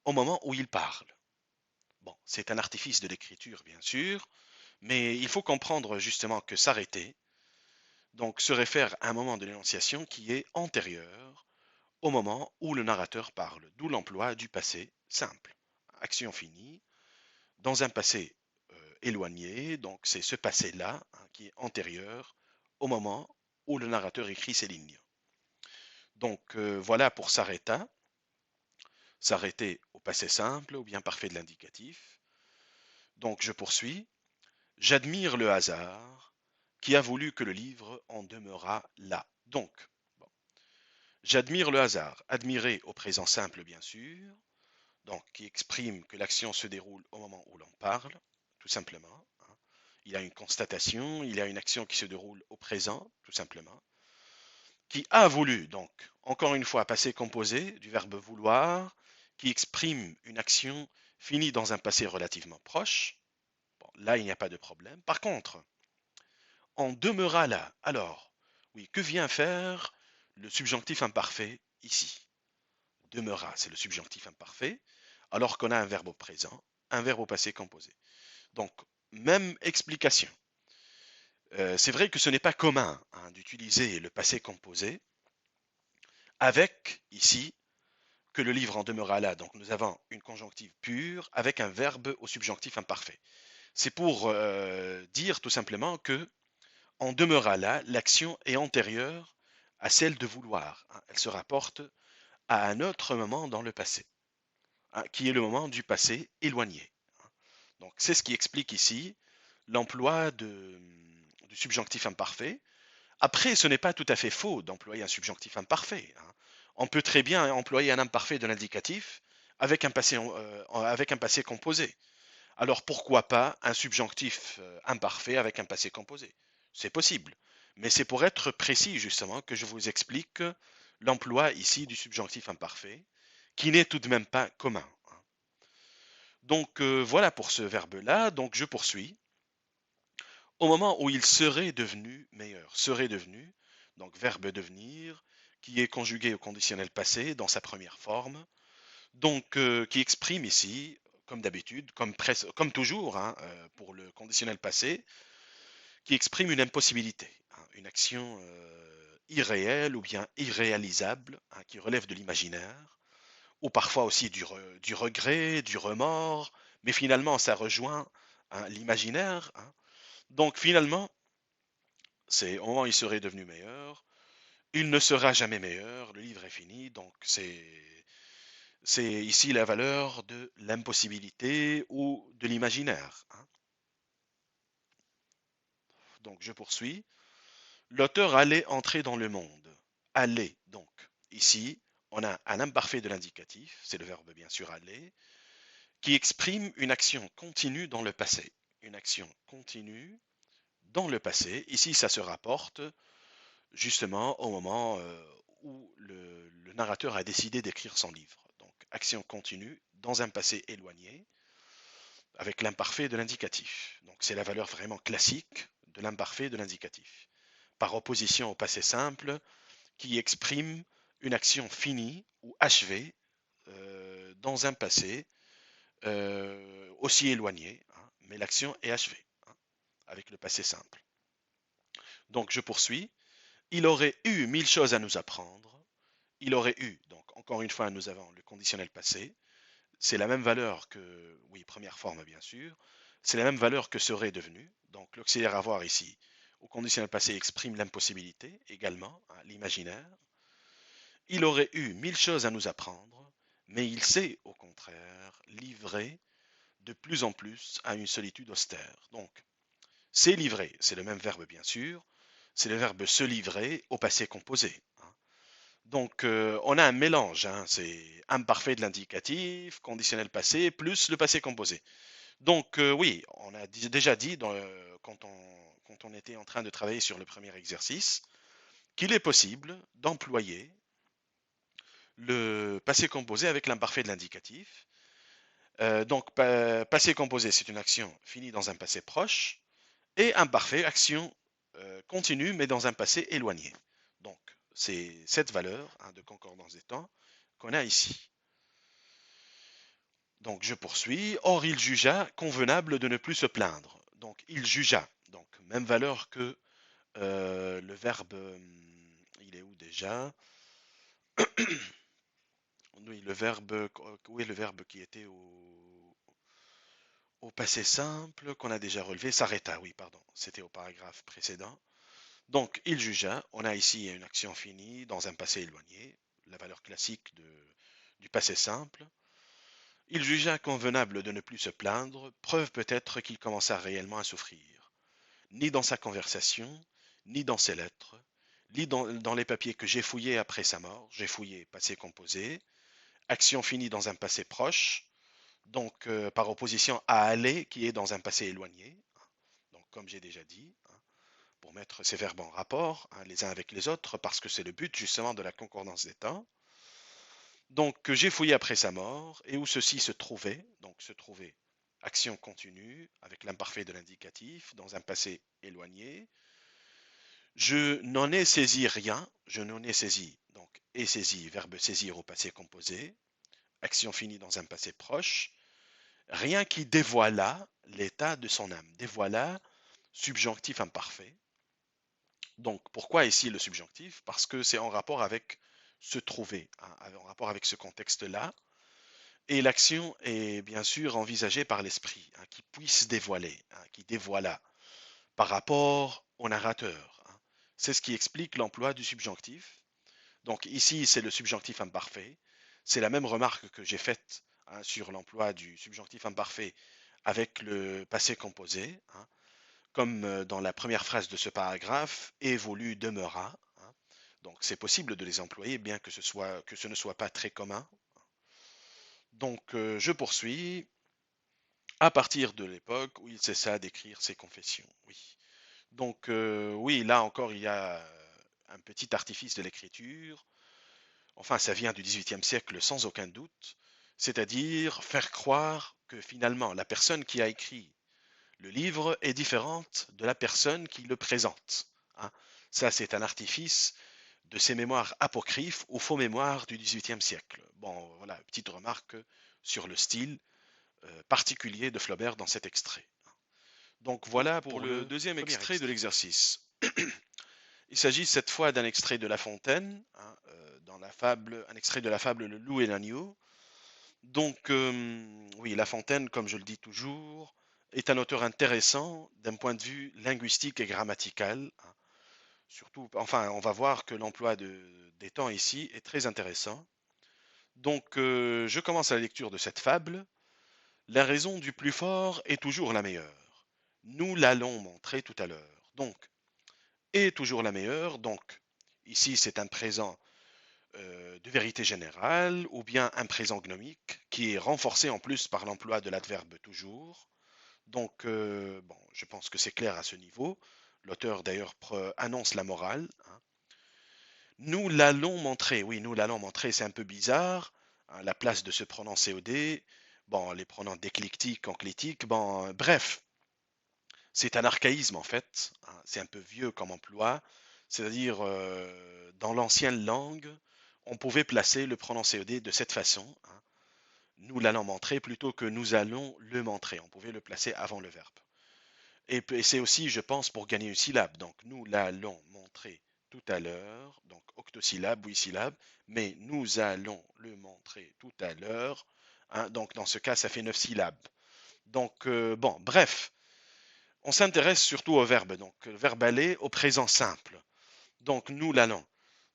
S1: au moment où il parle. Bon, c'est un artifice de l'écriture, bien sûr, mais il faut comprendre justement que s'arrêter, donc se réfère à un moment de l'énonciation qui est antérieur au moment où le narrateur parle, d'où l'emploi du passé simple. Action finie, dans un passé éloigné, donc c'est ce passé-là hein, qui est antérieur au moment où le narrateur écrit ces lignes. Donc voilà pour s'arrêter, s'arrêter au passé simple ou bien parfait de l'indicatif. Donc je poursuis. J'admire le hasard qui a voulu que le livre en demeurât là. Donc, bon, j'admire le hasard. Admirer au présent simple, bien sûr, donc qui exprime que l'action se déroule au moment où l'on parle, tout simplement. Hein. Il y a une constatation, il y a une action qui se déroule au présent, tout simplement, qui a voulu, donc, encore une fois, passé composé du verbe vouloir, qui exprime une action finie dans un passé relativement proche. Bon, là, il n'y a pas de problème. Par contre, on demeura là. Alors, oui, que vient faire le subjonctif imparfait ici? Demeura, c'est le subjonctif imparfait, alors qu'on a un verbe au présent, un verbe au passé composé. Donc, même explication. C'est vrai que ce n'est pas commun hein, d'utiliser le passé composé avec, ici, que le livre en demeura là. Donc, nous avons une conjonctive pure avec un verbe au subjonctif imparfait. C'est pour dire tout simplement que en demeura là, l'action est antérieure à celle de vouloir, hein. Elle se rapporte à un autre moment dans le passé, hein, qui est le moment du passé éloigné, hein. Donc, c'est ce qui explique ici l'emploi du subjonctif imparfait. Après, ce n'est pas tout à fait faux d'employer un subjonctif imparfait, hein. On peut très bien employer un imparfait de l'indicatif avec un passé composé. Alors pourquoi pas un subjonctif imparfait avec un passé composé? C'est possible. Mais c'est pour être précis justement que je vous explique l'emploi ici du subjonctif imparfait, qui n'est tout de même pas commun, hein. Donc voilà pour ce verbe-là. Donc je poursuis. Au moment où il serait devenu meilleur, serait devenu, donc verbe devenir, qui est conjugué au conditionnel passé dans sa première forme, donc qui exprime ici, comme d'habitude, comme toujours, hein, pour le conditionnel passé, qui exprime une impossibilité, hein, une action irréelle ou bien irréalisable, hein, qui relève de l'imaginaire, ou parfois aussi du regret, du remords, mais finalement ça rejoint hein, l'imaginaire, hein. Donc finalement, c'est au moment où il serait devenu meilleur, il ne sera jamais meilleur, le livre est fini, donc c'est ici la valeur de l'impossibilité ou de l'imaginaire, hein. Donc je poursuis. L'auteur allait entrer dans le monde. Aller, donc. Ici, on a un imparfait de l'indicatif, c'est le verbe bien sûr aller, qui exprime une action continue dans le passé. Une action continue dans le passé. Ici, ça se rapporte justement au moment où le narrateur a décidé d'écrire son livre. Donc, action continue dans un passé éloigné avec l'imparfait de l'indicatif. Donc, c'est la valeur vraiment classique de l'imparfait de l'indicatif. Par opposition au passé simple qui exprime une action finie ou achevée dans un passé aussi éloigné, hein, mais l'action est achevée hein, avec le passé simple. Donc, je poursuis. Il aurait eu mille choses à nous apprendre. Il aurait eu, donc encore une fois, nous avons le conditionnel passé. C'est la même valeur que, oui, première forme bien sûr, c'est la même valeur que serait devenu. Donc l'auxiliaire avoir ici, au conditionnel passé, exprime l'impossibilité également, hein, l'imaginaire. Il aurait eu mille choses à nous apprendre, mais il s'est, au contraire, livré de plus en plus à une solitude austère. Donc, s'est livré, c'est le même verbe bien sûr, c'est le verbe se livrer au passé composé, hein. Donc, on a un mélange, hein, c'est imparfait de l'indicatif, conditionnel passé, plus le passé composé. Donc, oui, on a déjà dit quand on était en train de travailler sur le premier exercice qu'il est possible d'employer le passé composé avec l'imparfait de l'indicatif. Donc, passé composé, c'est une action finie dans un passé proche, et imparfait, action continue, mais dans un passé éloigné. Donc, c'est cette valeur hein, de concordance des temps qu'on a ici. Donc, je poursuis. Or, il jugea convenable de ne plus se plaindre. Donc, il jugea. Donc, même valeur que le verbe. Il est où déjà? Oui, le verbe. Où est le verbe qui était au passé simple qu'on a déjà relevé? S'arrêta, oui, pardon. C'était au paragraphe précédent. Donc, il jugea. On a ici une action finie dans un passé éloigné. La valeur classique du passé simple. Il jugea convenable de ne plus se plaindre, preuve peut-être qu'il commença réellement à souffrir. Ni dans sa conversation, ni dans ses lettres, ni dans les papiers que j'ai fouillés après sa mort, j'ai fouillé passé composé, action finie dans un passé proche, donc par opposition à aller qui est dans un passé éloigné, donc comme j'ai déjà dit, hein, pour mettre ces verbes en rapport hein, les uns avec les autres, parce que c'est le but justement de la concordance des temps. Donc, que j'ai fouillé après sa mort et où ceci se trouvait, donc se trouvait action continue avec l'imparfait de l'indicatif dans un passé éloigné. Je n'en ai saisi rien, je n'en ai saisi, donc est saisi, verbe saisir au passé composé, action finie dans un passé proche, rien qui dévoila l'état de son âme, dévoila subjonctif imparfait. Donc pourquoi ici le subjonctif? Parce que c'est en rapport avec se trouver, hein, en rapport avec ce contexte-là. Et l'action est bien sûr envisagée par l'esprit, hein, qui puisse dévoiler, hein, qui dévoila par rapport au narrateur, hein. C'est ce qui explique l'emploi du subjonctif. Donc ici, c'est le subjonctif imparfait. C'est la même remarque que j'ai faite, hein, sur l'emploi du subjonctif imparfait avec le passé composé, hein, comme dans la première phrase de ce paragraphe, évolue, demeura, hein. Donc c'est possible de les employer, bien que ce ne soit pas très commun. Donc je poursuis. À partir de l'époque où il cessa d'écrire ses confessions. Oui. Donc, oui, là encore, il y a un petit artifice de l'écriture. Enfin, ça vient du XVIIIe siècle sans aucun doute. C'est-à-dire faire croire que finalement, la personne qui a écrit le livre est différente de la personne qui le présente, hein. Ça, c'est un artifice de ces mémoires apocryphes ou faux mémoires du XVIIIe siècle. Bon, voilà, petite remarque sur le style particulier de Flaubert dans cet extrait. Donc voilà pour le deuxième extrait de l'exercice. Il s'agit cette fois d'un extrait de La Fontaine, hein, dans la fable, un extrait de la fable Le loup et l'agneau. Donc oui, La Fontaine, comme je le dis toujours, est un auteur intéressant d'un point de vue linguistique et grammatical, hein. Surtout, enfin, on va voir que l'emploi des temps ici est très intéressant. Donc je commence la lecture de cette fable. La raison du plus fort est toujours la meilleure. Nous l'allons montrer tout à l'heure. Donc, est toujours la meilleure. Donc, ici, c'est un présent de vérité générale ou bien un présent gnomique qui est renforcé en plus par l'emploi de l'adverbe toujours. Donc, bon, je pense que c'est clair à ce niveau. L'auteur d'ailleurs annonce la morale, hein. Nous l'allons montrer. Oui, nous l'allons montrer, c'est un peu bizarre, hein, la place de ce pronom COD. Bon, les pronoms déclictiques, enclitiques, bon, bref, c'est un archaïsme en fait, hein. C'est un peu vieux comme emploi. C'est-à-dire, dans l'ancienne langue, on pouvait placer le pronom COD de cette façon, hein. Nous l'allons montrer plutôt que nous allons le montrer. On pouvait le placer avant le verbe. Et c'est aussi, je pense, pour gagner une syllabe. Donc, nous l'allons montrer tout à l'heure. Donc, octosyllabe, 8 syllabes. Mais nous allons le montrer tout à l'heure, hein. Donc, dans ce cas, ça fait 9 syllabes. Donc, bon, bref. On s'intéresse surtout au verbe, donc le verbe aller au présent simple. Donc nous l'allons.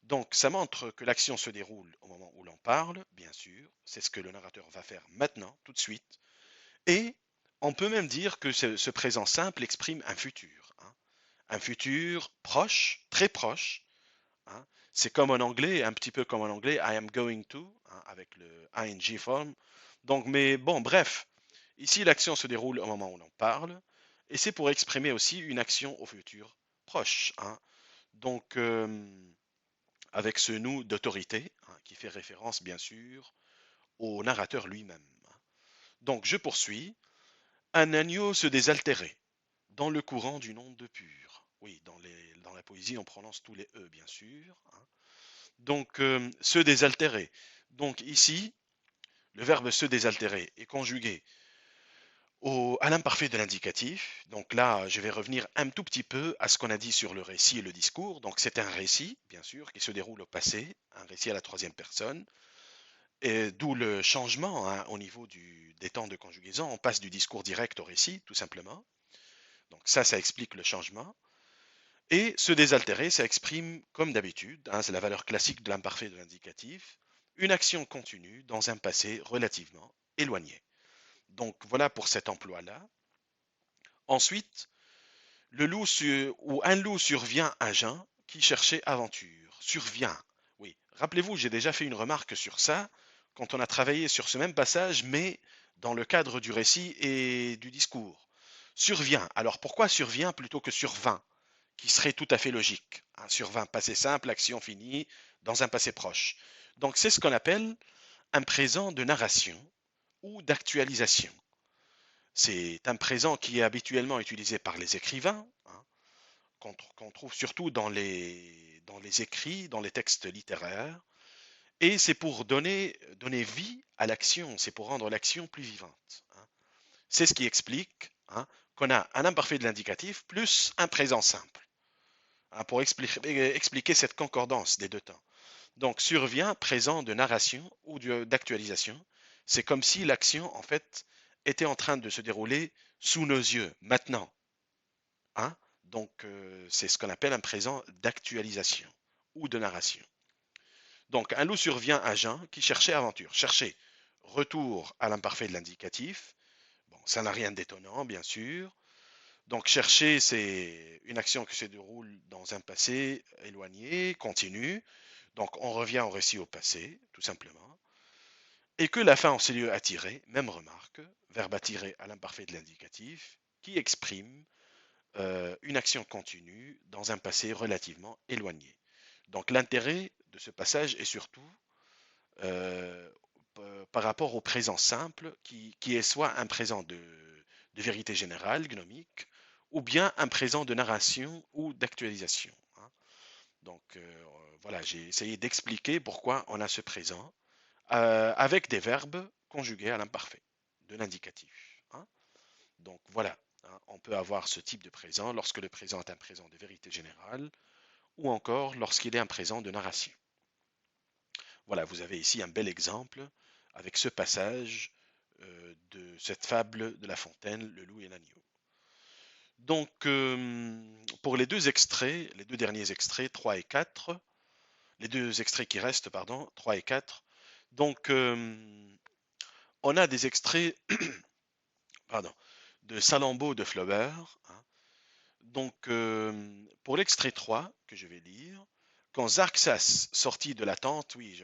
S1: Donc ça montre que l'action se déroule au moment où l'on parle, bien sûr. C'est ce que le narrateur va faire maintenant, tout de suite. Et on peut même dire que ce présent simple exprime un futur, hein. Un futur proche, très proche, hein. C'est comme en anglais, un petit peu comme en anglais, I am going to, hein, avec le ing form. Donc, mais bon, bref, ici l'action se déroule au moment où l'on parle, et c'est pour exprimer aussi une action au futur proche, hein. Donc, avec ce nous d'autorité, hein, qui fait référence bien sûr au narrateur lui-même, hein. Donc, je poursuis. Un agneau se désaltérait dans le courant d'une onde pure. Oui, dans la poésie, on prononce tous les E, bien sûr, hein. Donc, se désaltérer. Donc ici, le verbe se désaltérer est conjugué à l'imparfait de l'indicatif. Donc là, je vais revenir un tout petit peu à ce qu'on a dit sur le récit et le discours. Donc c'est un récit, bien sûr, qui se déroule au passé, un récit à la troisième personne, et d'où le changement, hein, au niveau des temps de conjugaison. On passe du discours direct au récit, tout simplement. Donc ça explique le changement. Et se désaltérer, ça exprime, comme d'habitude, hein, c'est la valeur classique de l'imparfait de l'indicatif, une action continue dans un passé relativement éloigné. Donc voilà pour cet emploi-là. Ensuite, ou un loup survient à Jean qui cherchait aventure. Survient. Oui. Rappelez-vous, j'ai déjà fait une remarque sur ça quand on a travaillé sur ce même passage, mais dans le cadre du récit et du discours. Survient. Alors pourquoi survient plutôt que survint, qui serait tout à fait logique, hein, survint, passé simple, action finie, dans un passé proche. Donc c'est ce qu'on appelle un présent de narration ou d'actualisation. C'est un présent qui est habituellement utilisé par les écrivains, hein, qu'on trouve surtout dans les écrits, dans les textes littéraires, et c'est pour donner vie à l'action, c'est pour rendre l'action plus vivante, hein. C'est ce qui explique, hein, qu'on a un imparfait de l'indicatif plus un présent simple, hein, pour expliquer cette concordance des deux temps. Donc survient présent de narration ou d'actualisation. C'est comme si l'action, en fait, était en train de se dérouler sous nos yeux, maintenant, hein. Donc c'est ce qu'on appelle un présent d'actualisation ou de narration. Donc un loup survient à Jean qui cherchait aventure. Chercher, retour à l'imparfait de l'indicatif. Bon, ça n'a rien d'étonnant, bien sûr. Donc chercher, c'est une action qui se déroule dans un passé éloigné, continu. Donc on revient au récit au passé, tout simplement. Et que la fin en ces lieux attiré, même remarque, verbe attirer à l'imparfait de l'indicatif, qui exprime une action continue dans un passé relativement éloigné. Donc l'intérêt de ce passage est surtout euh, par rapport au présent simple, qui est soit un présent de vérité générale, gnomique, ou bien un présent de narration ou d'actualisation, hein. Donc voilà, j'ai essayé d'expliquer pourquoi on a ce présent avec des verbes conjugués à l'imparfait de l'indicatif, hein. Donc voilà, hein, on peut avoir ce type de présent lorsque le présent est un présent de vérité générale ou encore lorsqu'il est un présent de narration. Voilà, vous avez ici un bel exemple avec ce passage de cette fable de La Fontaine, le loup et l'agneau. Donc, pour les deux extraits, les deux derniers extraits, 3 et 4, les deux extraits qui restent, pardon, 3 et 4, donc on a des extraits pardon, de Salammbô de Flaubert, hein. Donc, pour l'extrait 3 que je vais lire, quand Zarxas sortit de la tente, oui,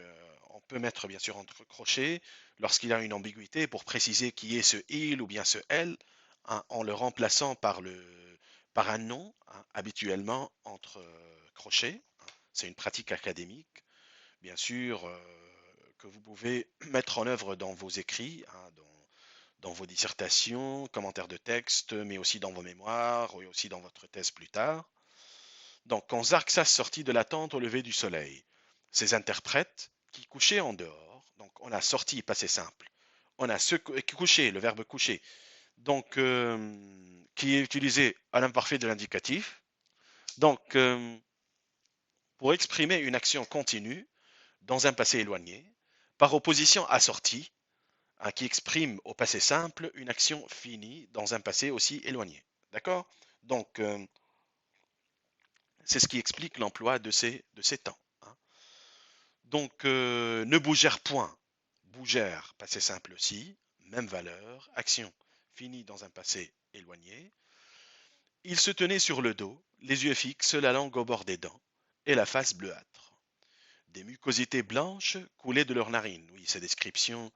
S1: on peut mettre bien sûr entre crochets lorsqu'il a une ambiguïté pour préciser qui est ce il ou bien ce elle, hein, en le remplaçant par un nom, hein, habituellement entre crochets, hein. C'est une pratique académique, bien sûr, que vous pouvez mettre en œuvre dans vos écrits, hein, dans vos dissertations, commentaires de texte, mais aussi dans vos mémoires, et aussi dans votre thèse plus tard. Donc, quand Zarxas sortit de la tente au lever du soleil, ses interprètes, qui couchaient en dehors, donc on a sorti, passé simple, on a couché, le verbe coucher, donc qui est utilisé à l'imparfait de l'indicatif. Donc, pour exprimer une action continue dans un passé éloigné, par opposition à sortie, hein, qui exprime au passé simple une action finie dans un passé aussi éloigné. D'accord? Donc, c'est ce qui explique l'emploi de ces temps, hein. Donc, ne bougèrent point. Bougèrent, passé simple aussi, même valeur, action finie dans un passé éloigné. Ils se tenaient sur le dos, les yeux fixes, la langue au bord des dents, et la face bleuâtre. Des mucosités blanches coulaient de leurs narines. Oui, ces descriptions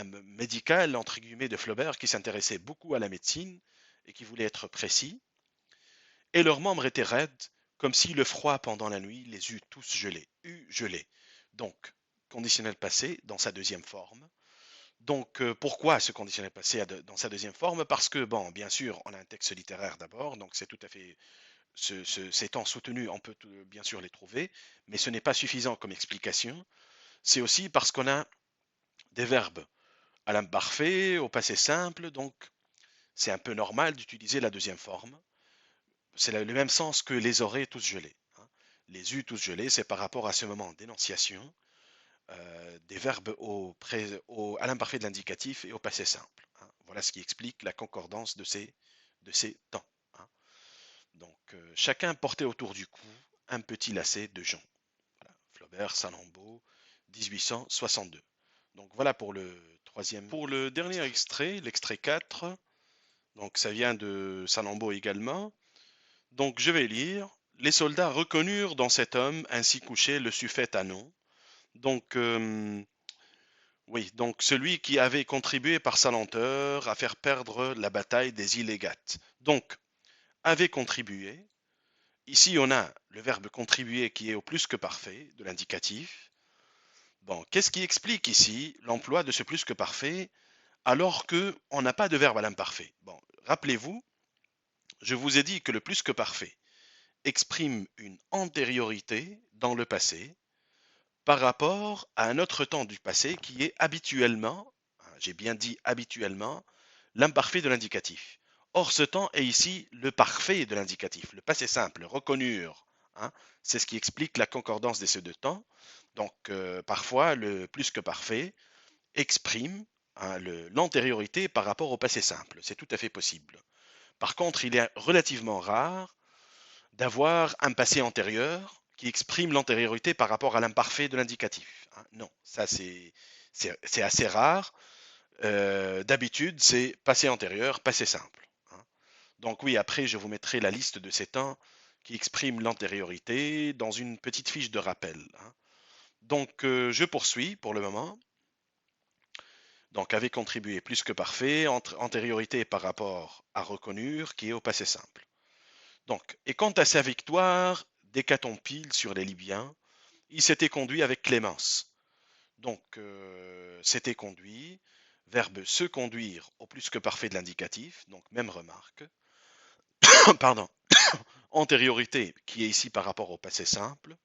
S1: médicales, entre guillemets, de Flaubert, qui s'intéressait beaucoup à la médecine et qui voulait être précis. Et leurs membres étaient raides, comme si le froid pendant la nuit les eût tous gelés. Donc, conditionnel passé dans sa deuxième forme. Donc, pourquoi ce conditionnel passé dans sa deuxième forme? Parce que, bon, bien sûr, on a un texte littéraire d'abord, donc c'est tout à fait, ces temps soutenus, on peut bien sûr les trouver, mais ce n'est pas suffisant comme explication. C'est aussi parce qu'on a des verbes à l'imparfait, au passé simple, donc c'est un peu normal d'utiliser la deuxième forme. C'est le même sens que les auraient tous gelés, hein. Les eût tous gelés, c'est par rapport à ce moment d'énonciation des verbes à l'imparfait de l'indicatif et au passé simple, hein. Voilà ce qui explique la concordance de ces temps, hein. Donc, chacun portait autour du cou un petit lacet de jonc. Voilà. Flaubert, Salammbô, 1862. Donc voilà pour le troisième. Pour le dernier extrait, l'extrait 4, donc ça vient de Salammbô également. Donc je vais lire. Les soldats reconnurent dans cet homme ainsi couché le suffet Anon. Donc oui, donc celui qui avait contribué par sa lenteur à faire perdre la bataille des Illégates. Donc avait contribué. Ici on a le verbe contribuer qui est au plus que parfait de l'indicatif. Bon, qu'est-ce qui explique ici l'emploi de ce plus que parfait alors que on n'a pas de verbe à l'imparfait? Bon, rappelez-vous, je vous ai dit que le plus que parfait exprime une antériorité dans le passé par rapport à un autre temps du passé qui est habituellement, j'ai bien dit habituellement, l'imparfait de l'indicatif. Or, ce temps est ici le parfait de l'indicatif, le passé simple, reconnure. Hein. C'est ce qui explique la concordance de ces deux temps. Donc, parfois, le plus que parfait exprime l'antériorité par rapport au passé simple. C'est tout à fait possible. Par contre, il est relativement rare d'avoir un passé antérieur qui exprime l'antériorité par rapport à l'imparfait de l'indicatif. Hein. Non, ça c'est assez rare. D'habitude, c'est passé antérieur, passé simple. Hein. Donc oui, après, je vous mettrai la liste de ces temps qui expriment l'antériorité dans une petite fiche de rappel. Hein. Donc, je poursuis pour le moment. Donc, avait contribué plus que parfait, antériorité par rapport à reconnure, qui est au passé simple. Donc, et quant à sa victoire d'hécatompyle sur les Libyens, il s'était conduit avec clémence. Donc, s'était conduit, verbe se conduire au plus que parfait de l'indicatif, donc même remarque. Pardon, antériorité qui est ici par rapport au passé simple.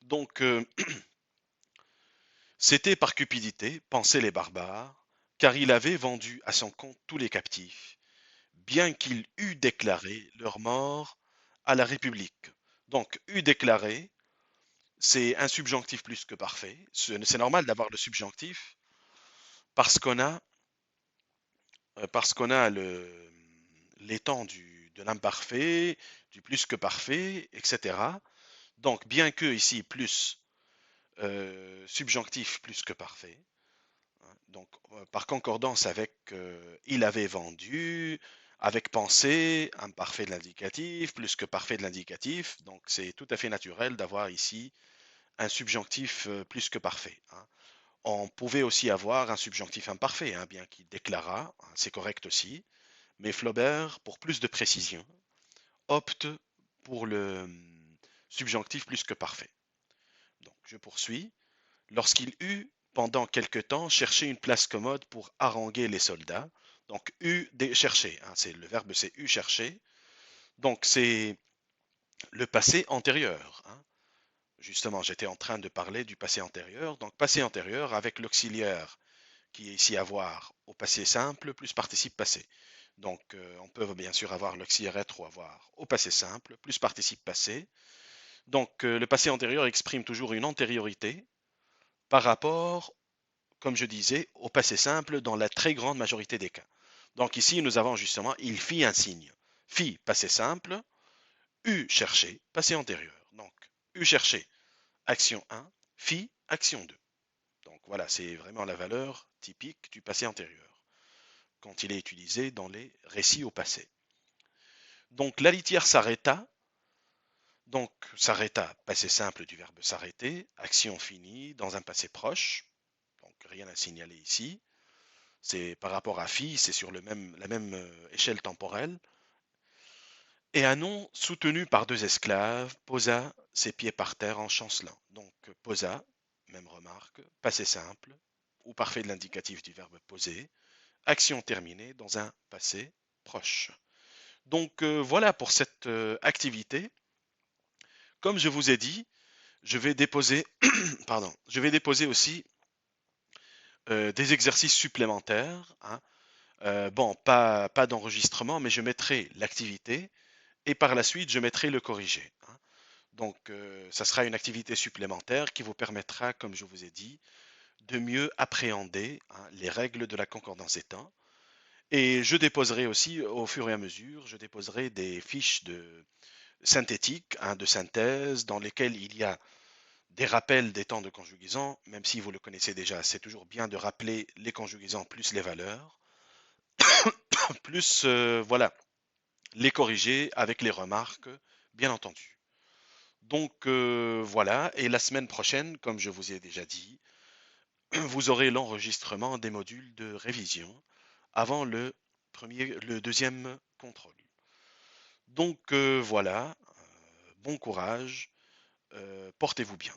S1: Donc, c'était par cupidité, pensaient les barbares, car il avait vendu à son compte tous les captifs, bien qu'il eût déclaré leur mort à la République. Donc, eût déclaré, c'est un subjonctif plus que parfait. C'est normal d'avoir le subjonctif parce qu'on a, les temps de l'imparfait, du plus que parfait, etc. Donc, bien que ici plus subjonctif plus que parfait, hein, donc par concordance avec il avait vendu, avec pensée, imparfait de l'indicatif, plus que parfait de l'indicatif, donc c'est tout à fait naturel d'avoir ici un subjonctif plus que parfait. Hein. On pouvait aussi avoir un subjonctif imparfait, hein, bien qu'il déclara, hein, c'est correct aussi, mais Flaubert, pour plus de précision, opte pour le subjonctif plus que parfait. Donc je poursuis. Lorsqu'il eut, pendant quelque temps, cherché une place commode pour haranguer les soldats, donc eut chercher, hein, c'est le verbe c'est eut cherché, donc c'est le passé antérieur. Hein. Justement, j'étais en train de parler du passé antérieur. Donc, passé antérieur avec l'auxiliaire qui est ici à voir au passé simple plus participe passé. Donc, on peut bien sûr avoir l'auxiliaire être ou avoir au passé simple plus participe passé. Donc, le passé antérieur exprime toujours une antériorité par rapport, comme je disais, au passé simple dans la très grande majorité des cas. Donc, ici, nous avons justement il fit un signe. Fit, passé simple, eut cherché, passé antérieur. Donc, eut cherché, action 1, fit, action 2. Donc voilà, c'est vraiment la valeur typique du passé antérieur, quand il est utilisé dans les récits au passé. Donc la litière s'arrêta, donc s'arrêta, passé simple du verbe s'arrêter, action finie dans un passé proche, donc rien à signaler ici. C'est par rapport à fille, c'est sur la même échelle temporelle. Et un nom soutenu par deux esclaves posa ses pieds par terre en chancelant. Donc posa, même remarque, passé simple, ou parfait de l'indicatif du verbe poser, action terminée dans un passé proche. Donc voilà pour cette activité. Comme je vous ai dit, je vais déposer, pardon, je vais déposer aussi des exercices supplémentaires. Hein. Bon, pas d'enregistrement, mais je mettrai l'activité et par la suite, je mettrai le corrigé. Hein. Donc, ça sera une activité supplémentaire qui vous permettra, comme je vous ai dit, de mieux appréhender hein, les règles de la concordance des temps. Et je déposerai aussi, au fur et à mesure, je déposerai des fiches synthétiques, hein, de synthèse, dans lesquelles il y a des rappels des temps de conjugaison, même si vous le connaissez déjà, c'est toujours bien de rappeler les conjugaisons plus les valeurs, plus voilà, les corriger avec les remarques, bien entendu. Donc voilà, et la semaine prochaine, comme je vous ai déjà dit, vous aurez l'enregistrement des modules de révision avant le deuxième contrôle. Donc voilà, bon courage, portez-vous bien.